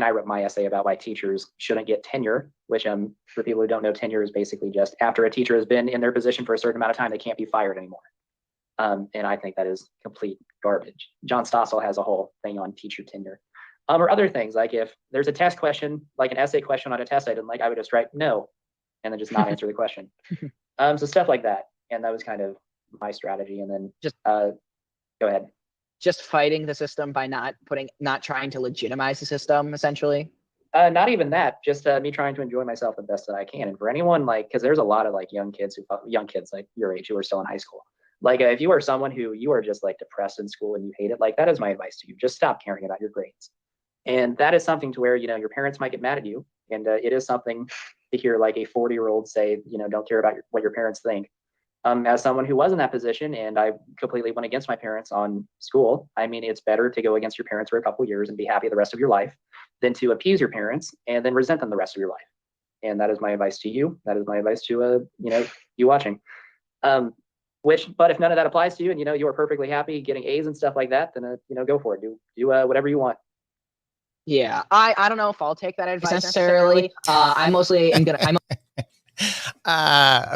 I wrote my essay about why teachers shouldn't get tenure, which for people who don't know, tenure is basically just after a teacher has been in their position for a certain amount of time, they can't be fired anymore. And I think that is complete garbage. John Stossel has a whole thing on teacher tenure. Or other things, like if there's a test question, like an essay question on a test I didn't like, I would just write no, and then just not answer the question. So stuff like that. And that was kind of my strategy. And then just go ahead. Just fighting the system by not trying to legitimize the system, essentially. Not even that, just me trying to enjoy myself the best that I can. And for anyone because there's a lot of like young kids like your age who are still in high school. Like if you are someone who you are just like depressed in school and you hate it, like that is my advice to you. Just stop caring about your grades. And that is something to where, your parents might get mad at you. And it is something to hear like a 40-year-old say, don't care about what your parents think. As someone who was in that position and I completely went against my parents on school, I mean, it's better to go against your parents for a couple of years and be happy the rest of your life than to appease your parents and then resent them the rest of your life. And that is my advice to you. That is my advice to, you watching. But if none of that applies to you and, you are perfectly happy getting A's and stuff like that, then, go for it. Do whatever you want. Yeah. I don't know if I'll take that advice necessarily. I mostly am going to,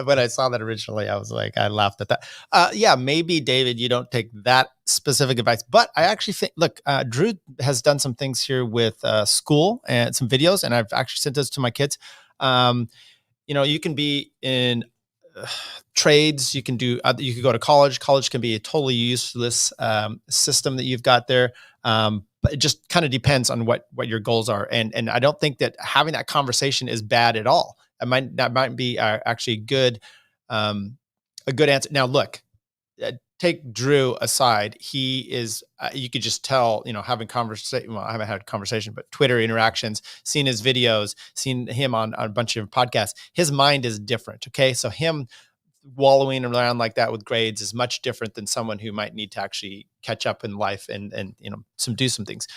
when I saw that originally, I was like, I laughed at that. Yeah, maybe David, you don't take that specific advice, but I actually think, look, Drew has done some things here with school and some videos, and I've actually sent those to my kids. You can be in trades, you can go to college. College can be a totally useless system that you've got there. But it just kind of depends on what your goals are. And I don't think that having that conversation is bad at all. That might be actually a good answer. Now, look, take Drew aside. He is, you could just tell, having conversation. Well, I haven't had a conversation, but Twitter interactions, seen his videos, seen him on a bunch of podcasts. His mind is different. Okay. So him wallowing around like that with grades is much different than someone who might need to actually catch up in life and do some things.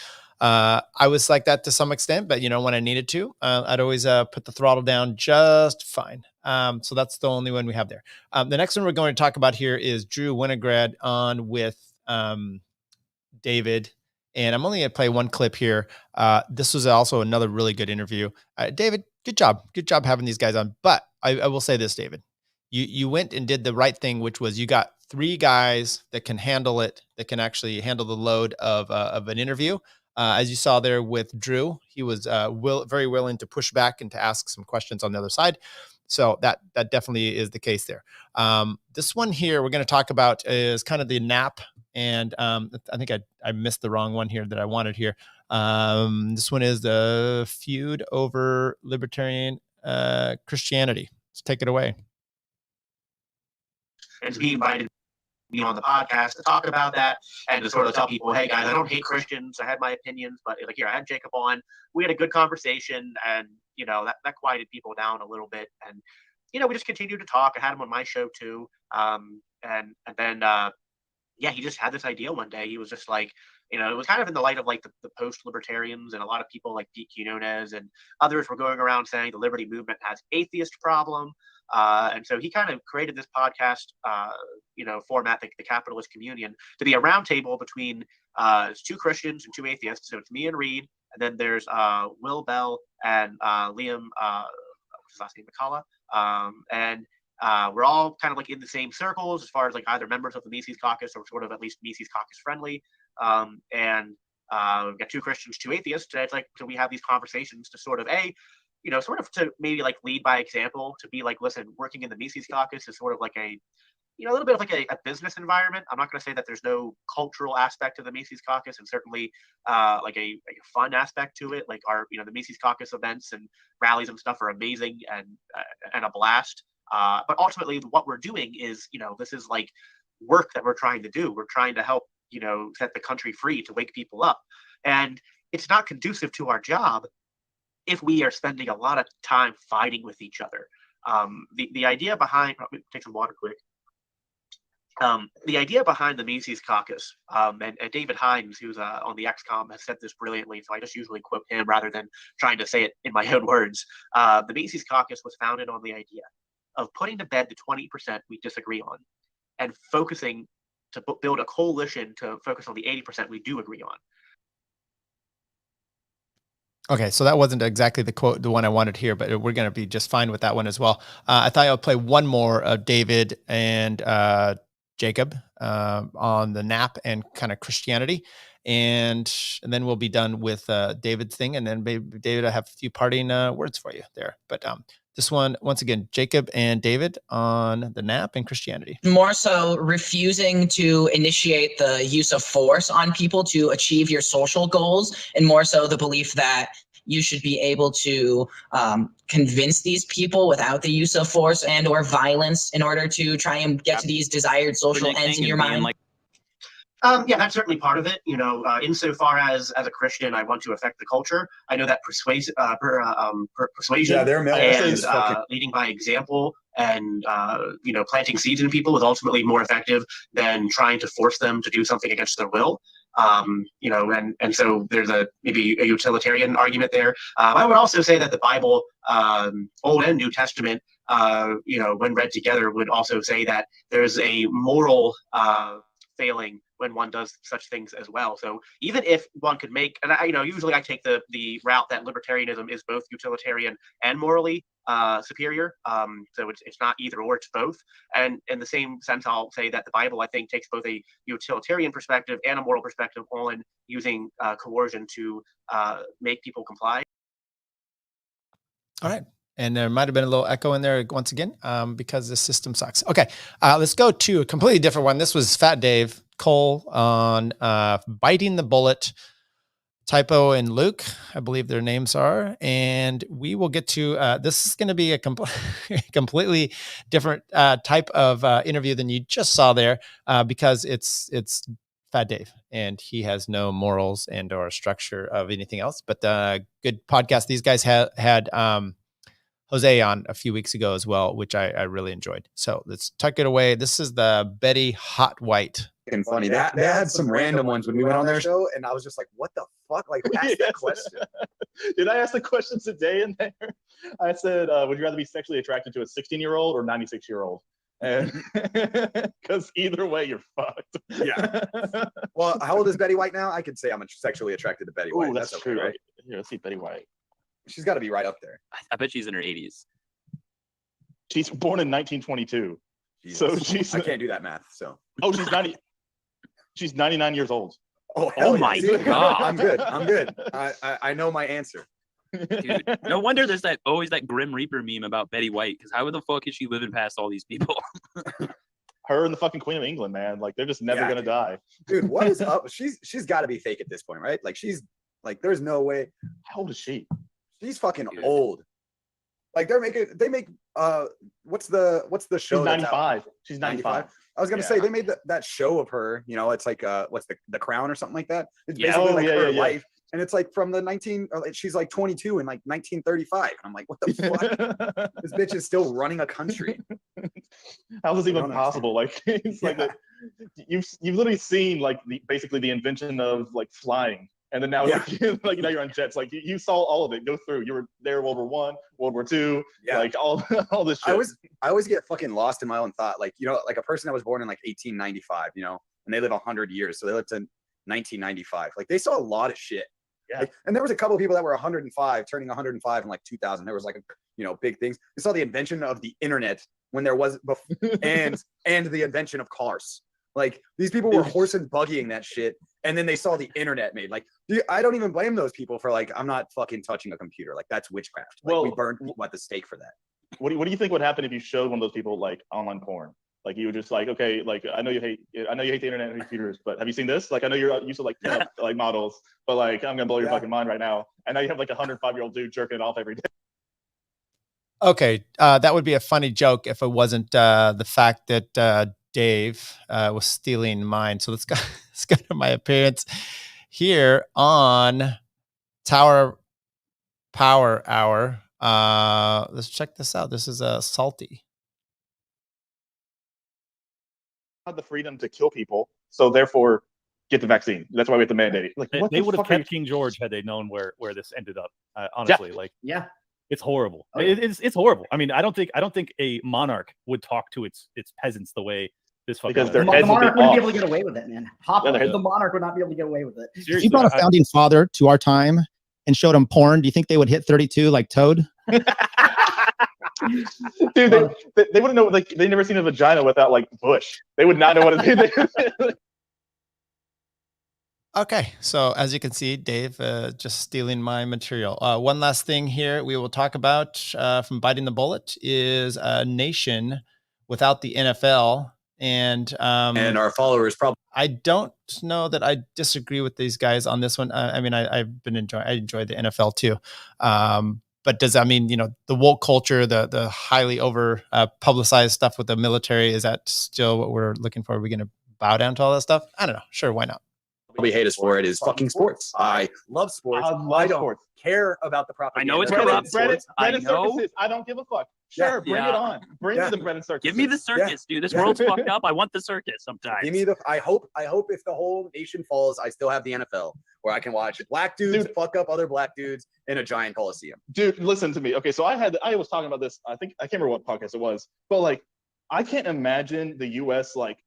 I was like that to some extent, but when I needed to, I'd always put the throttle down just fine. So that's the only one we have there. The next one we're going to talk about here is Drew Winograd on with David. And I'm only going to play one clip here. This was also another really good interview. David, good job. Good job having these guys on. But I will say this, David. You went and did the right thing, which was you got 3 guys that can handle it, that can actually handle the load of an interview. as you saw there with Drew, he was very willing to push back and to ask some questions on the other side. So that definitely is the case there. This one here we're going to talk about is kind of the nap. And I think I missed the wrong one here that I wanted here. This one is the feud over libertarian Christianity. Let's take it away. And he invited me on the podcast to talk about that and to sort of tell people, hey guys, I don't hate Christians. I had my opinions, but like here, I had Jacob on. We had a good conversation, and that quieted people down a little bit. And we just continued to talk. I had him on my show too. And then he just had this idea one day. He was just like, it was kind of in the light of like the post-libertarians, and a lot of people like Pete Quinones and others were going around saying the liberty movement has atheist problem. And so he kind of created this podcast, format, the Capitalist Communion, to be a roundtable between two Christians and two atheists. So it's me and Reed, and then there's Will Bell and Liam, what's his last name, McCullough. And we're all kind of like in the same circles as far as like either members of the Mises Caucus or sort of at least Mises Caucus friendly. And we've got two Christians, two atheists. And it's like, so we have these conversations to sort of sort of to maybe like lead by example, to be like, listen, working in the Mises Caucus is sort of like a little bit of like a business environment. I'm not going to say that there's no cultural aspect to the Mises Caucus, and certainly like a fun aspect to it. Like the Mises Caucus events and rallies and stuff are amazing and a blast. But ultimately what we're doing is, this is like work that we're trying to do. We're trying to help, set the country free, to wake people up. And it's not conducive to our job if we are spending a lot of time fighting with each other. The idea behind, take some water quick. The idea behind the Mises Caucus, and David Hines, who's on the XCOM, has said this brilliantly, so I just usually quote him rather than trying to say it in my own words. The Mises Caucus was founded on the idea of putting to bed the 20% we disagree on and focusing to build a coalition to focus on the 80% we do agree on. Okay, so that wasn't exactly the one I wanted here, but we're going to be just fine with that one as well. I thought I would play one more of David and Jacob on the nap and kind of Christianity. And then we'll be done with David's thing. And then David, I have a few parting words for you there. But this one, once again, Jacob and David on the nap and Christianity. More so refusing to initiate the use of force on people to achieve your social goals, and more so the belief that you should be able to convince these people without the use of force and or violence in order to try and get to these desired social ends in your mind. Yeah, that's certainly part of it. Insofar as a Christian, I want to affect the culture. I know that persuasion and leading by example and planting seeds in people is ultimately more effective than trying to force them to do something against their will. And so there's maybe a utilitarian argument there. I would also say that the Bible, Old and New Testament, when read together, would also say that there's a moral failing when one does such things as well. So even if one could make, and usually I take the route that libertarianism is both utilitarian and morally superior. So it's not either or, it's both. And in the same sense, I'll say that the Bible, I think, takes both a utilitarian perspective and a moral perspective on using coercion to make people comply. All right. And there might have been a little echo in there once again because the system sucks. Okay, let's go to a completely different one. This was Fat Dave Cole on Biting the Bullet. Typo and Luke, I believe their names are. And we will get to, this is going to be a completely different type of interview than you just saw there because it's Fat Dave, and he has no morals and or structure of anything else. But good podcast. These guys had Jose on a few weeks ago as well, which I really enjoyed. So let's tuck it away. This is the Betty Hot White. And funny. They had some random ones when we went on their show, and I was just like, what the fuck? Like, who asked that question? Did I ask the question today in there? I said, would you rather be sexually attracted to a 16-year-old or 96-year-old? Because either way, you're fucked. Yeah. Well, how old is Betty White now? I could say I'm sexually attracted to Betty White. Ooh, that's okay, true. right? Yeah, let's see Betty White. She's got to be right up there. I bet she's in her 80s. She's born in 1922. Jesus. So she's. I can't do that math. So. Oh, she's 90. She's 99 years old. Oh, Oh my God. I'm good. I'm good. I know my answer. Dude, no wonder there's always that Grim Reaper meme about Betty White, because how the fuck is she living past all these people? Her and the fucking Queen of England, man. Like, they're just never gonna die. Dude, what is up? She's got to be fake at this point, right? Like, she's like, there's no way. How old is she? She's fucking old. Like, they make what's the show? She's that's 95. out? She's 95. I was gonna say they made that show of her. You know, it's like what's the Crown or something like that. It's basically her life, and it's like from the she's like 22 in like 1935, and I'm like, what the fuck? This bitch is still running a country. How is it even possible? Like, it's like you've literally seen like basically the invention of like flying. And then now, like now you're on jets. Like you saw all of it go through. You were there, World War I, World War II, like all this shit. I always get fucking lost in my own thought. Like, you know, like a person that was born in like 1895, you know, and they live 100 years, so they lived to 1995. Like they saw a lot of shit. Yeah. Like, and there was a couple of people that were 105, turning 105 in like 2000. There was like big things. They saw the invention of the internet when there was and the invention of cars. Like these people were horse and buggying that shit, and then they saw the internet made. Like, I don't even blame those people for like, I'm not fucking touching a computer. Like that's witchcraft. Like, we burned people at the stake for that. What do you think would happen if you showed one of those people like online porn? Like you were just like, okay, like I know you hate the internet and computers, but have you seen this? Like I know you're used to like like models, but like I'm gonna blow your fucking mind right now. And now you have like a 105-year-old dude jerking it off every day. Okay, that would be a funny joke if it wasn't the fact that Dave was stealing mine. So let's go to my appearance here on Tower Power Hour. Let's check this out. This is Salty. Have the freedom to kill people, so therefore get the vaccine. That's why we have to mandate it. Like they would have kept King George had they known where this ended up. Honestly, it's horrible. Oh, yeah. It's horrible. I mean, I don't think a monarch would talk to its peasants the way this fucking. Because the monarch wouldn't be able to get away with it, man. The monarch would not be able to get away with it. If you brought a founding father to our time and showed him porn, do you think they would hit 32 like Toad? Dude, they wouldn't know. Like they never seen a vagina without like bush. They would not know what it is. Okay, so as you can see, Dave just stealing my material. One last thing here we will talk about from Biting the Bullet is a nation without the NFL. And our followers probably. I don't know that I disagree with these guys on this one. I mean, I enjoy the NFL too. But does that mean, the woke culture, the highly over publicized stuff with the military, is that still what we're looking for? Are we going to bow down to all that stuff? I don't know. Sure, why not? Probably hate us for it is fucking sports. I love sports. I don't care about the propaganda. I know it's corrupt. Bread and circuses. I don't give a fuck. Sure, bring it on. Bring me the bread and circus. Give me the circus, dude. This world's fucked up. I want the circus sometimes. Give me I hope if the whole nation falls, I still have the NFL where I can watch black dudes fuck up other black dudes in a giant coliseum. Dude, listen to me. Okay, so I was talking about this. I can't remember what podcast it was, but like I can't imagine the US like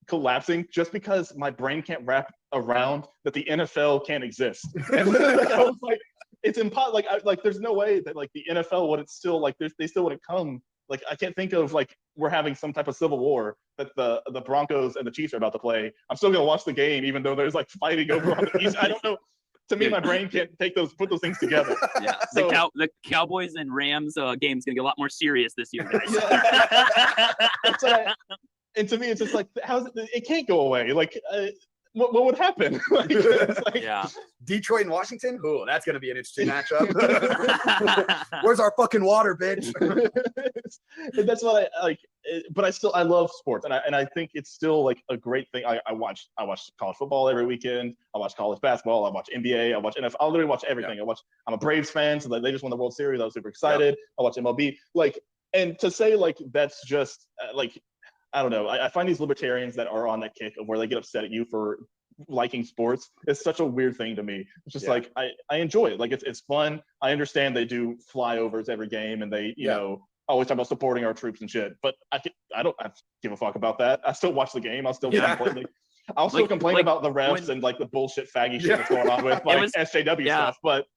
collapsing just because my brain can't wrap around that the NFL can't exist. And I was like, it's impossible. Like there's no way that like the NFL would still like they still wouldn't come. Like I can't think of like we're having some type of civil war that the Broncos and the Chiefs are about to play. I'm still gonna watch the game even though there's like fighting over on the East. I don't know. To me, my brain can't put those things together. Yeah, so, the Cowboys and Rams game's gonna get a lot more serious this year, guys. And to me, it's just like, it can't go away. Like, what would happen? Detroit and Washington? Ooh, that's going to be an interesting matchup. Where's our fucking water, bitch? That's what I like. But I love sports. And I think it's still like a great thing. I watch college football every weekend. I watch college basketball. I watch NBA. I watch NFL. I literally watch everything. I'm a Braves fan. So they just won the World Series. I was super excited. I watch MLB. Like, and to say like, that's just like, I don't know. I find these libertarians that are on that kick of where they get upset at you for liking sports. It's such a weird thing to me. It's just like I enjoy it. Like it's fun. I understand they do flyovers every game, and they always talk about supporting our troops and shit. But I don't give a fuck about that. I still watch the game. I'll still complain about the refs and like the bullshit faggy shit that's going on with like SJW stuff. But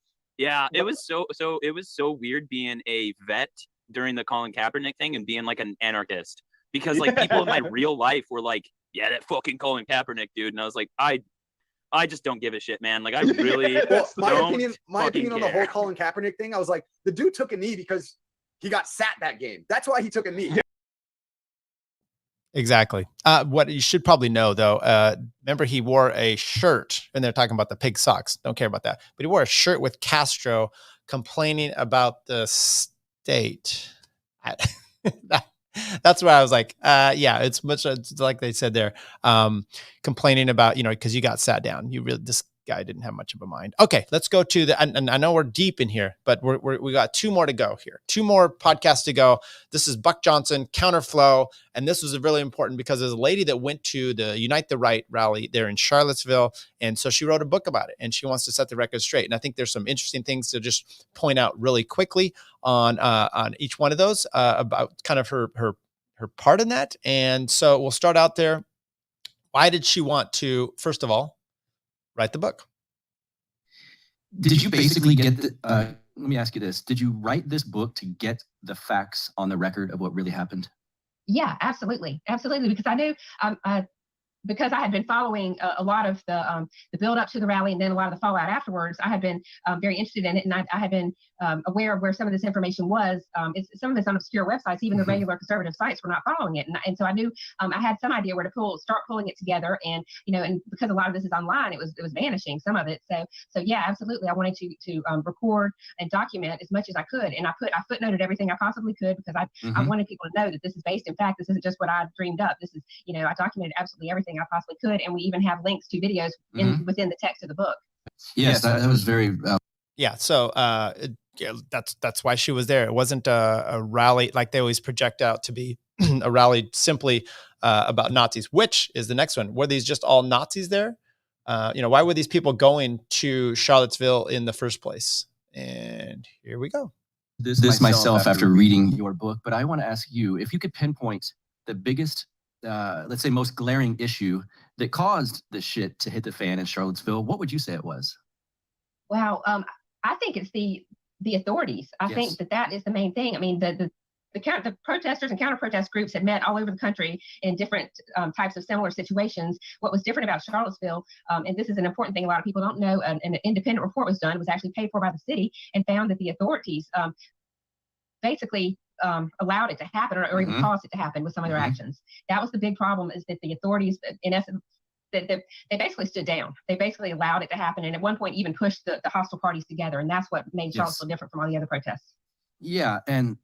it was so weird being a vet during the Colin Kaepernick thing and being like an anarchist. Because like people in my real life were like, yeah, that fucking Colin Kaepernick dude. And I was like, I I just don't give a shit, man. Like I really Well, my don't opinion on the care. whole Colin Kaepernick thing, I was like, the dude took a knee because he got sat that game. That's why he took a knee. Exactly. What you should probably know, though, remember he wore a shirt, and they're talking about the pig socks. Don't care about that. But he wore a shirt with Castro complaining about the state. That's why I was like, yeah, it's much like they said there, complaining about, because you got sat down. This guy didn't have much of a mind. Okay, let's go to and I know we're deep in here, but we got 2 more to go here. 2 more podcasts to go. This is Buck Johnson, Counterflow, and this was really important because there's a lady that went to the Unite the Right rally there in Charlottesville, and so she wrote a book about it, and she wants to set the record straight. And I think there's some interesting things to just point out really quickly on each one of those about kind of her part in that. And so we'll start out there. Why did she want to, first of all, write the book? Did you basically get let me ask you this. Did you write this book to get the facts on the record of what really happened? Yeah, absolutely. Absolutely. Because I knew, because I had been following a lot of the build up to the rally and then a lot of the fallout afterwards, I had been very interested in it. And I had been aware of where some of this information was. Some of this on obscure websites, even the regular conservative sites were not following it. And so I knew I had some idea where to start pulling it together. And, and because a lot of this is online, it was vanishing, some of it. So yeah, absolutely. I wanted to record and document as much as I could. And I footnoted everything I possibly could because I wanted people to know that this is based in fact. This isn't just what I dreamed up. This is, I documented absolutely everything I possibly could, and we even have links to videos within the text of the book. Yes, that was very. Yeah, so yeah, that's why she was there. It wasn't a rally like they always project out to be a rally simply about Nazis. Which is the next one? Were these just all Nazis there? Why were these people going to Charlottesville in the first place? And here we go. This myself after reading your book, but I want to ask you if you could pinpoint the biggest, let's say, most glaring issue that caused the shit to hit the fan in Charlottesville. What would you say it was? Wow, I think it's the authorities. I think that is the main thing. I mean, the protesters and counter-protest groups had met all over the country in different types of similar situations. What was different about Charlottesville, and this is an important thing a lot of people don't know, an independent report was done. It was actually paid for by the city and found that the authorities basically allowed it to happen or even caused it to happen with some of their actions. That was the big problem, is that the authorities, in essence, they basically stood down. They basically allowed it to happen, and at one point even pushed the hostile parties together, and that's what made Charlottesville different from all the other protests. Yeah, and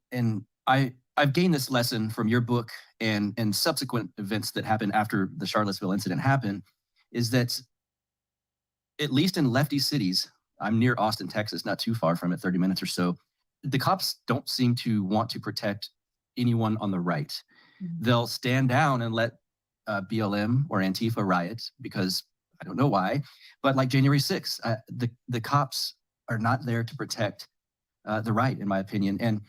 I've gained this lesson from your book and subsequent events that happened after the Charlottesville incident happened, is that at least in lefty cities, I'm near Austin, Texas, not too far from it, 30 minutes or so, the cops don't seem to want to protect anyone on the right. They'll stand down and let BLM or Antifa riot because I don't know why, but like January 6th, the cops are not there to protect the right, in my opinion. And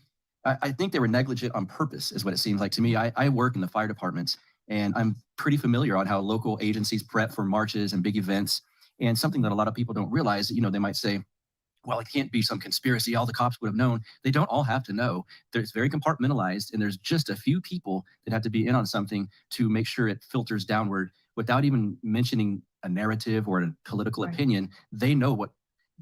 I think they were negligent on purpose, is what it seems like to me. I work in the fire department, and I'm pretty familiar on how local agencies prep for marches and big events. And something that a lot of people don't realize, they might say, well, it can't be some conspiracy. All the cops would have known. They don't all have to know. It's very compartmentalized, and there's just a few people that have to be in on something to make sure it filters downward without even mentioning a narrative or a political opinion. They know what.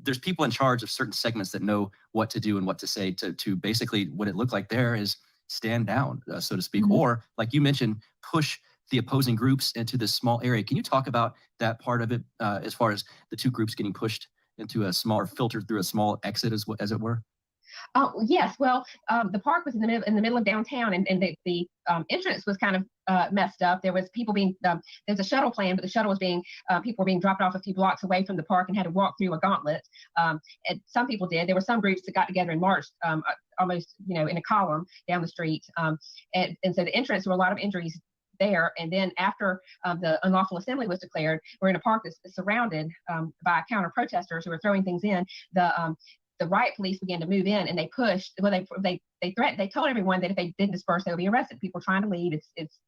There's people in charge of certain segments that know what to do and what to say to basically what it looked like there is stand down, so to speak, or like you mentioned, push the opposing groups into this small area. Can you talk about that part of it as far as the two groups getting pushed into a smaller, filtered through a small exit, as it were? Oh, yes. Well, the park was in the middle of downtown, and the entrance was kind of messed up. There was people being there's a shuttle plan, but the shuttle was people were being dropped off a few blocks away from the park and had to walk through a gauntlet. And some people did. There were some groups that got together and marched almost in a column down the street. And so the entrance, there were a lot of injuries there. And then after the unlawful assembly was declared, we're in a park that's surrounded by counter protesters who are throwing things in. The riot police began to move in, and they pushed. Well, they threatened. They told everyone that if they didn't disperse, they would be arrested. People trying to leave. It's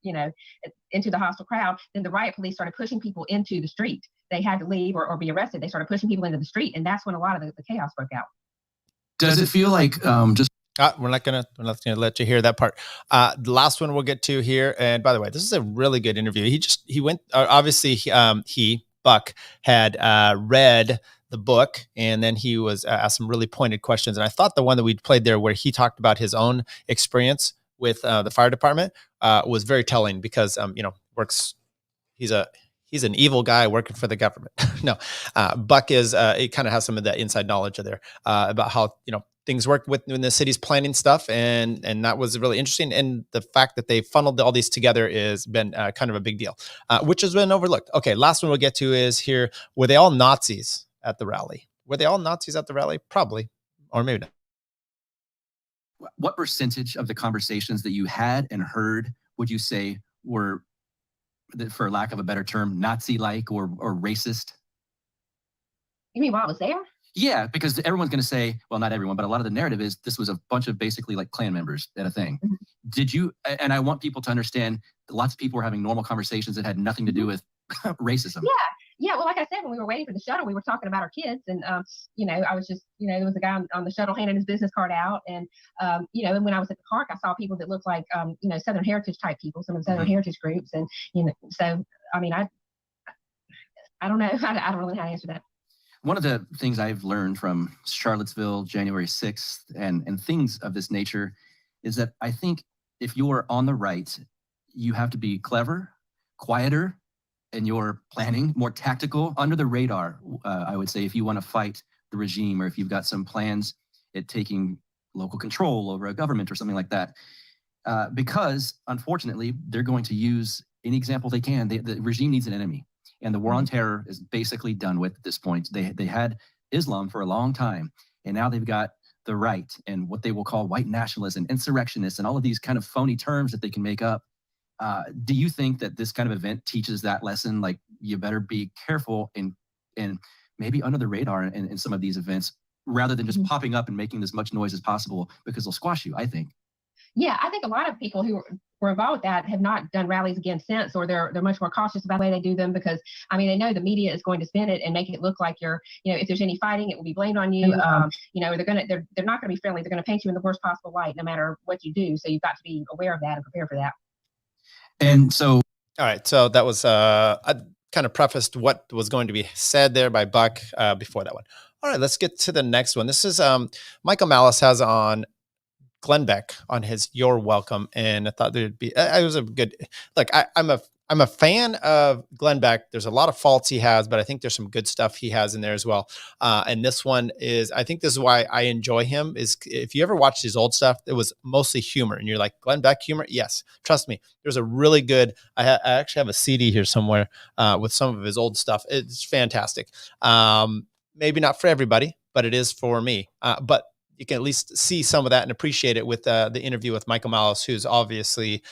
into the hostile crowd. Then the riot police started pushing people into the street. They had to leave or be arrested. They started pushing people into the street, and that's when a lot of the chaos broke out. Does it feel like just? We're not gonna let you hear that part. The last one we'll get to here. And by the way, this is a really good interview. He went. Obviously, he Buck had read the book, and then he was asked some really pointed questions. And I thought the one that we played there, where he talked about his own experience with the fire department, was very telling, because he's an evil guy working for the government. No, Buck is it kind of has some of that inside knowledge there about how things work when the city's planning stuff, and that was really interesting. And the fact that they funneled all these together has been kind of a big deal, which has been overlooked. Okay, last one we'll get to is here. Were they all Nazis at the rally? Were they all Nazis at the rally? Probably, or maybe not. What percentage of the conversations that you had and heard would you say were, for lack of a better term, Nazi-like or racist? You mean while I was there? Yeah, because everyone's going to say, well, not everyone, but a lot of the narrative is this was a bunch of basically like Klan members at a thing. Did you, and I want people to understand, lots of people were having normal conversations that had nothing to do with racism. Yeah. Well, like I said, when we were waiting for the shuttle, we were talking about our kids, and I was just, there was a guy on the shuttle handing his business card out, and and when I was at the park, I saw people that looked like Southern Heritage type people, some of the Southern Heritage groups, and so I mean, I don't know, I don't really know how to answer that. One of the things I've learned from Charlottesville, January 6th, and things of this nature is that I think if you're on the right, you have to be clever, quieter in your planning, more tactical, under the radar, I would say, if you want to fight the regime, or if you've got some plans at taking local control over a government or something like that. Because, unfortunately, they're going to use any example they can. The regime needs an enemy. And the war on terror is basically done with at this point. They had Islam for a long time, and now they've got the right and what they will call white nationalists and insurrectionists and all of these kind of phony terms that they can make up. Do you think that this kind of event teaches that lesson? Like, you better be careful and maybe under the radar in some of these events, rather than just popping up and making as much noise as possible, because they'll squash you, I think. Yeah, I think a lot of people who were involved with that have not done rallies again since, or they're much more cautious about the way they do them, because I mean, they know the media is going to spin it and make it look like you're, if there's any fighting, it will be blamed on you. They're not going to be friendly. They're going to paint you in the worst possible light, no matter what you do. So you've got to be aware of that and prepare for that. And so, all right, so that was I kind of prefaced what was going to be said there by Buck before that one. All right, let's get to the next one. This is Michael Malice has on Glenn Beck on his "You're Welcome," and I thought there'd be. It was a good. Look, I'm a fan of Glenn Beck. There's a lot of faults he has, but I think there's some good stuff he has in there as well. And this one is, I think this is why I enjoy him. Is if you ever watched his old stuff, it was mostly humor, and you're like, Glenn Beck humor? Yes, trust me. There's a really good. I actually have a CD here somewhere with some of his old stuff. It's fantastic. Maybe not for everybody, but it is for me. But you can at least see some of that and appreciate it with the interview with Michael Malice, who's obviously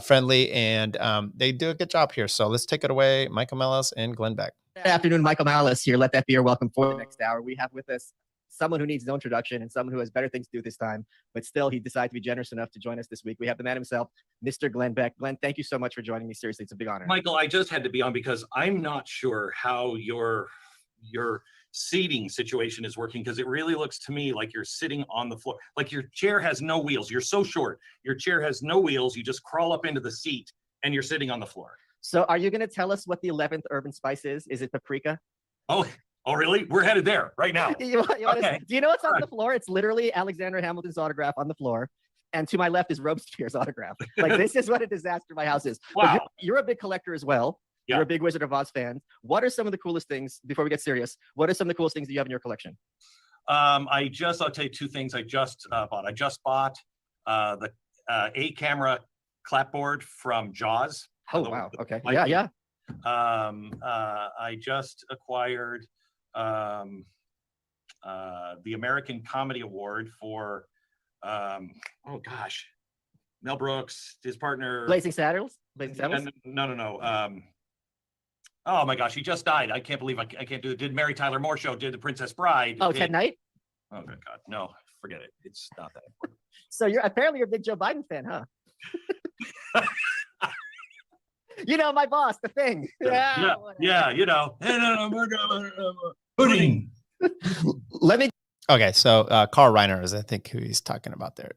friendly, and they do a good job here. So let's take it away, Michael Malice and Glenn Beck. Good afternoon, Michael Malice here. Let that be your welcome for the next hour. We have with us someone who needs no introduction and someone who has better things to do this time, but still he decided to be generous enough to join us this week. We have the man himself, Mr. Glenn Beck. Glenn, thank you so much for joining me. Seriously, it's a big honor. Michael, I just had to be on because I'm not sure how your seating situation is working, because it really looks to me like you're sitting on the floor. Like your chair has no wheels. You're so short. Your chair has no wheels. You just crawl up into the seat and you're sitting on the floor. So are you going to tell us what the 11th urban spice is? Is it paprika? Oh, really? We're headed there right now. Okay. Do you know what's on the floor? It's literally Alexander Hamilton's autograph on the floor. And to my left is Robespierre's autograph. Like, this is what a disaster my house is. Wow. You're a big collector as well. Yeah. You're a big Wizard of Oz fan. What are some of the coolest things, before we get serious, what are some of the coolest things that you have in your collection? I'll tell you two things I just bought. I just bought the 8-camera clapboard from Jaws. Oh, wow. Okay. Yeah. I just acquired the American Comedy Award for, Mel Brooks, his partner. Blazing Saddles? No. Oh my gosh, he just died. I can't believe I can't do it. Did Mary Tyler Moore Show, did The Princess Bride. Oh, Ted Knight? Oh, good God. No, forget it. It's not that important. So you're a big Joe Biden fan, huh? My boss, the thing. Yeah. Pudding. Okay, so Carl Reiner is, I think, who he's talking about there.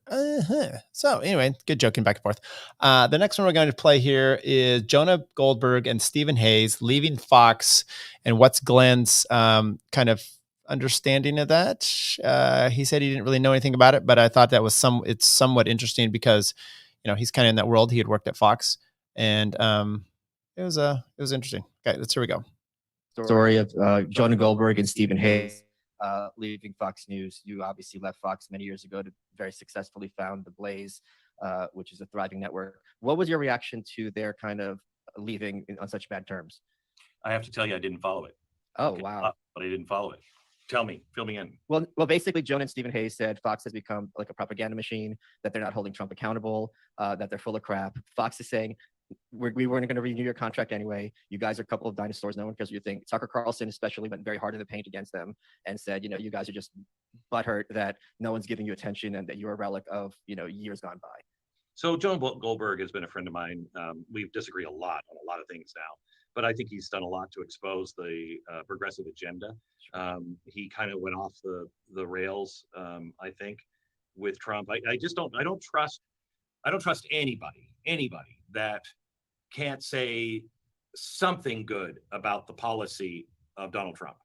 So anyway, good joking back and forth. The next one we're going to play here is Jonah Goldberg and Stephen Hayes leaving Fox, and what's Glenn's kind of understanding of that? He said he didn't really know anything about it, but I thought that was it's somewhat interesting because, you know, he's kind of in that world. He had worked at Fox, and it was interesting. Okay, here we go. Story of Jonah Goldberg and Stephen Hayes leaving Fox News. You obviously left Fox many years ago to very successfully found The Blaze, which is a thriving network. What was your reaction to their kind of leaving on such bad terms? I have to tell you, I didn't follow it. Oh, wow. But I didn't follow it. Tell me, fill me in. Well, basically, Jonah and Stephen Hayes said Fox has become like a propaganda machine, that they're not holding Trump accountable, that they're full of crap. Fox is saying, we weren't going to renew your contract anyway. You guys are a couple of dinosaurs. No one cares what you think. Tucker Carlson especially went very hard in the paint against them and said, you know, you guys are just butthurt that no one's giving you attention and that you're a relic of, you know, years gone by. So Jonah Goldberg has been a friend of mine. We disagree a lot on a lot of things now, but I think he's done a lot to expose the progressive agenda. He kind of went off the rails, I think, with Trump. I don't trust anybody that can't say something good about the policy of Donald Trump,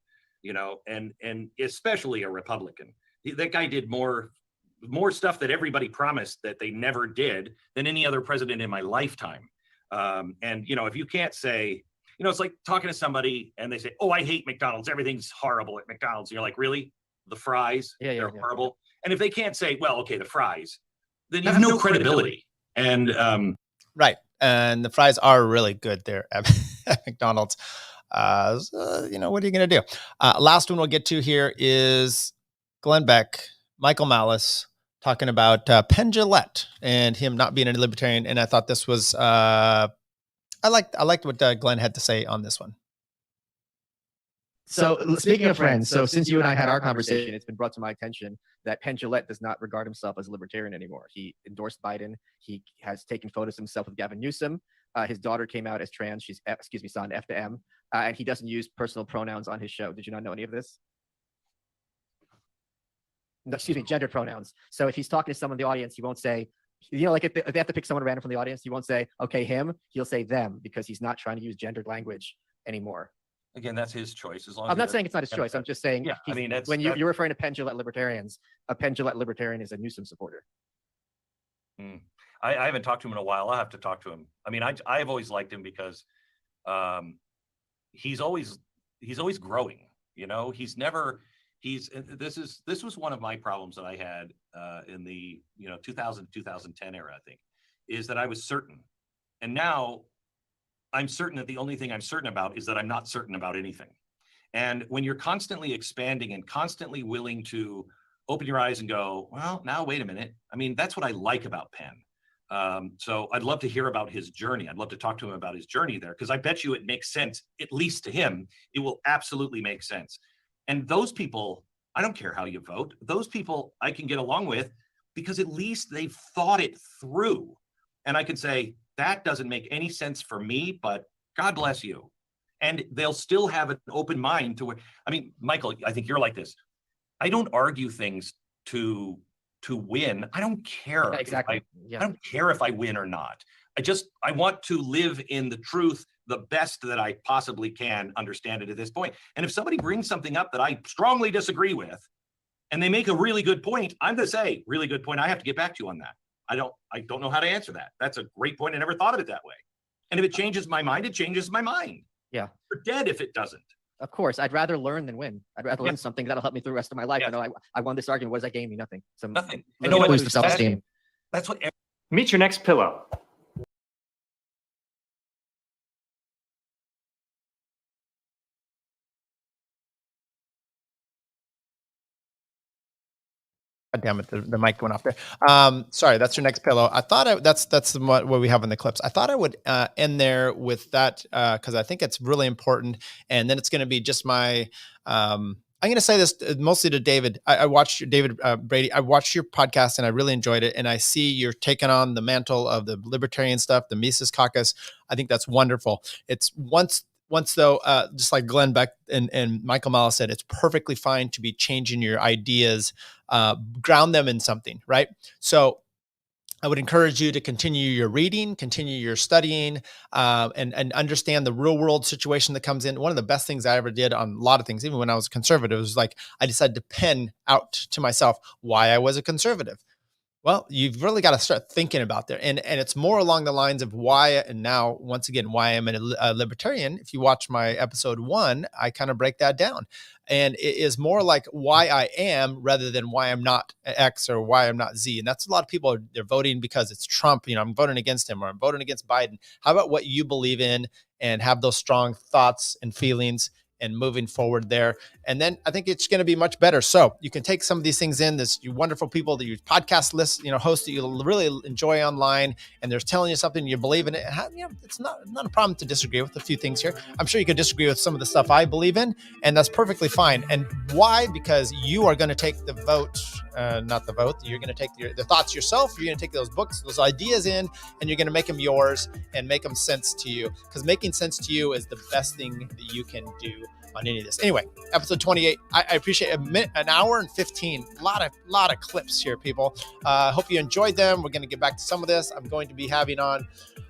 you know, and especially a Republican. That guy did more stuff that everybody promised that they never did than any other president in my lifetime. And, you know, if you can't say, you know, it's like talking to somebody and they say, oh, I hate McDonald's. Everything's horrible at McDonald's. And you're like, really? The fries? They're horrible. And if they can't say, well, okay, the fries, then you have no credibility. And right. And the fries are really good there at McDonald's. You know, what are you going to do? Last one we'll get to here is Glenn Beck, Michael Malice, talking about Penn Jillette and him not being a libertarian. And I thought this was, I liked what Glenn had to say on this one. So speaking of friends, so since you and I had our conversation, it's been brought to my attention that Penn Jillette does not regard himself as a libertarian anymore. He endorsed Biden. He has taken photos of himself with Gavin Newsom. His daughter came out as trans. She's, son, F to M. And he doesn't use personal pronouns on his show. Did you not know any of this? No, gendered pronouns. So if he's talking to someone in the audience, he won't say, you know, like if they have to pick someone random from the audience, he won't say, okay, him. He'll say them because he's not trying to use gendered language anymore. again, that's his choice. As long as I'm not saying it's not his choice. I'm just saying, yeah, I mean, when you're referring to Penn Jillette libertarians, a Penn Jillette libertarian is a Newsom supporter. I haven't talked to him in a while. I'll have to talk to him. I mean, I've always liked him because he's always growing. You know, this was one of my problems that I had in the 2000 2010 era. I think is that I was certain, and now I'm certain that the only thing I'm certain about is that I'm not certain about anything. And when you're constantly expanding and constantly willing to open your eyes and go, well, now wait a minute. I mean, that's what I like about Penn. So I'd love to hear about his journey. I'd love to talk to him about his journey there, because I bet you it makes sense, at least to him. It will absolutely make sense. And those people, I don't care how you vote, those people I can get along with because at least they've thought it through. And I can say, that doesn't make any sense for me, but God bless you. And they'll still have an open mind to, I mean, Michael, I think you're like this. I don't argue things to win. I don't care. Exactly. I don't care if I win or not. I want to live in the truth the best that I possibly can understand it at this point. And if somebody brings something up that I strongly disagree with, and they make a really good point, I'm going to say, really good point. I have to get back to you on that. I don't know how to answer that. That's a great point. I never thought of it that way. And if it changes my mind, it changes my mind. Yeah. We're dead if it doesn't. Of course, I'd rather learn than win. I'd rather learn something that'll help me through the rest of my life. Yeah. I know I won this argument. What does that gain me? Nothing. Nothing. Boost of self-esteem. That's what. Meet your next pillow. God damn it, the mic went off there. Sorry, that's your next pillow. I thought that's what we have in the clips. I thought I would end there with that because I think it's really important. And then it's going to be just my. I'm going to say this mostly to David. I watched David Brady. I watched your podcast and I really enjoyed it. And I see you're taking on the mantle of the libertarian stuff, the Mises Caucus. I think that's wonderful. It's once once though, just like Glenn Beck and Michael Malice said, it's perfectly fine to be changing your ideas, ground them in something, right? So I would encourage you to continue your reading, continue your studying, and understand the real world situation that comes in. One of the best things I ever did on a lot of things, even when I was a conservative, was like I decided to pen out to myself why I was a conservative. Well, you've really got to start thinking about there. And it's more along the lines of why, and now, once again, why I'm a libertarian. If you watch my episode 1, I kind of break that down. And it is more like why I am rather than why I'm not X or why I'm not Z. And that's a lot of people, they're voting because it's Trump. You know, I'm voting against him or I'm voting against Biden. How about what you believe in and have those strong thoughts and feelings and moving forward there. And then I think it's going to be much better. So you can take some of these things in, you wonderful people that you podcast list, hosts that you really enjoy online, and they're telling you something, you believe in it. It's not a problem to disagree with a few things here. I'm sure you could disagree with some of the stuff I believe in, and that's perfectly fine. And why? Because you are going to take the vote, not the vote. You're going to take the thoughts yourself. You're going to take those books, those ideas in, and you're going to make them yours and make them sense to you. Because making sense to you is the best thing that you can do on any of this. Anyway, episode 28. I appreciate an hour and 15. A lot of clips here, people. Hope you enjoyed them. We're going to get back to some of this. I'm going to be having on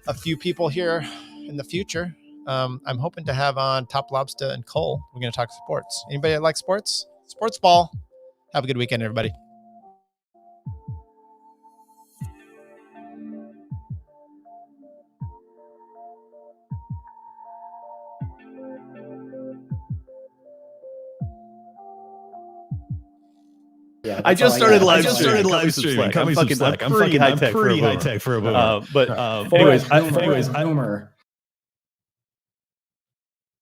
a few people here in the future. I'm hoping to have on Top Lobster and Cole. We're going to talk sports. Anybody that likes sports? Sports ball. Have a good weekend, everybody. Yeah, I just started live streaming. I'm pretty high tech for a boomer. Anyways, Boomer.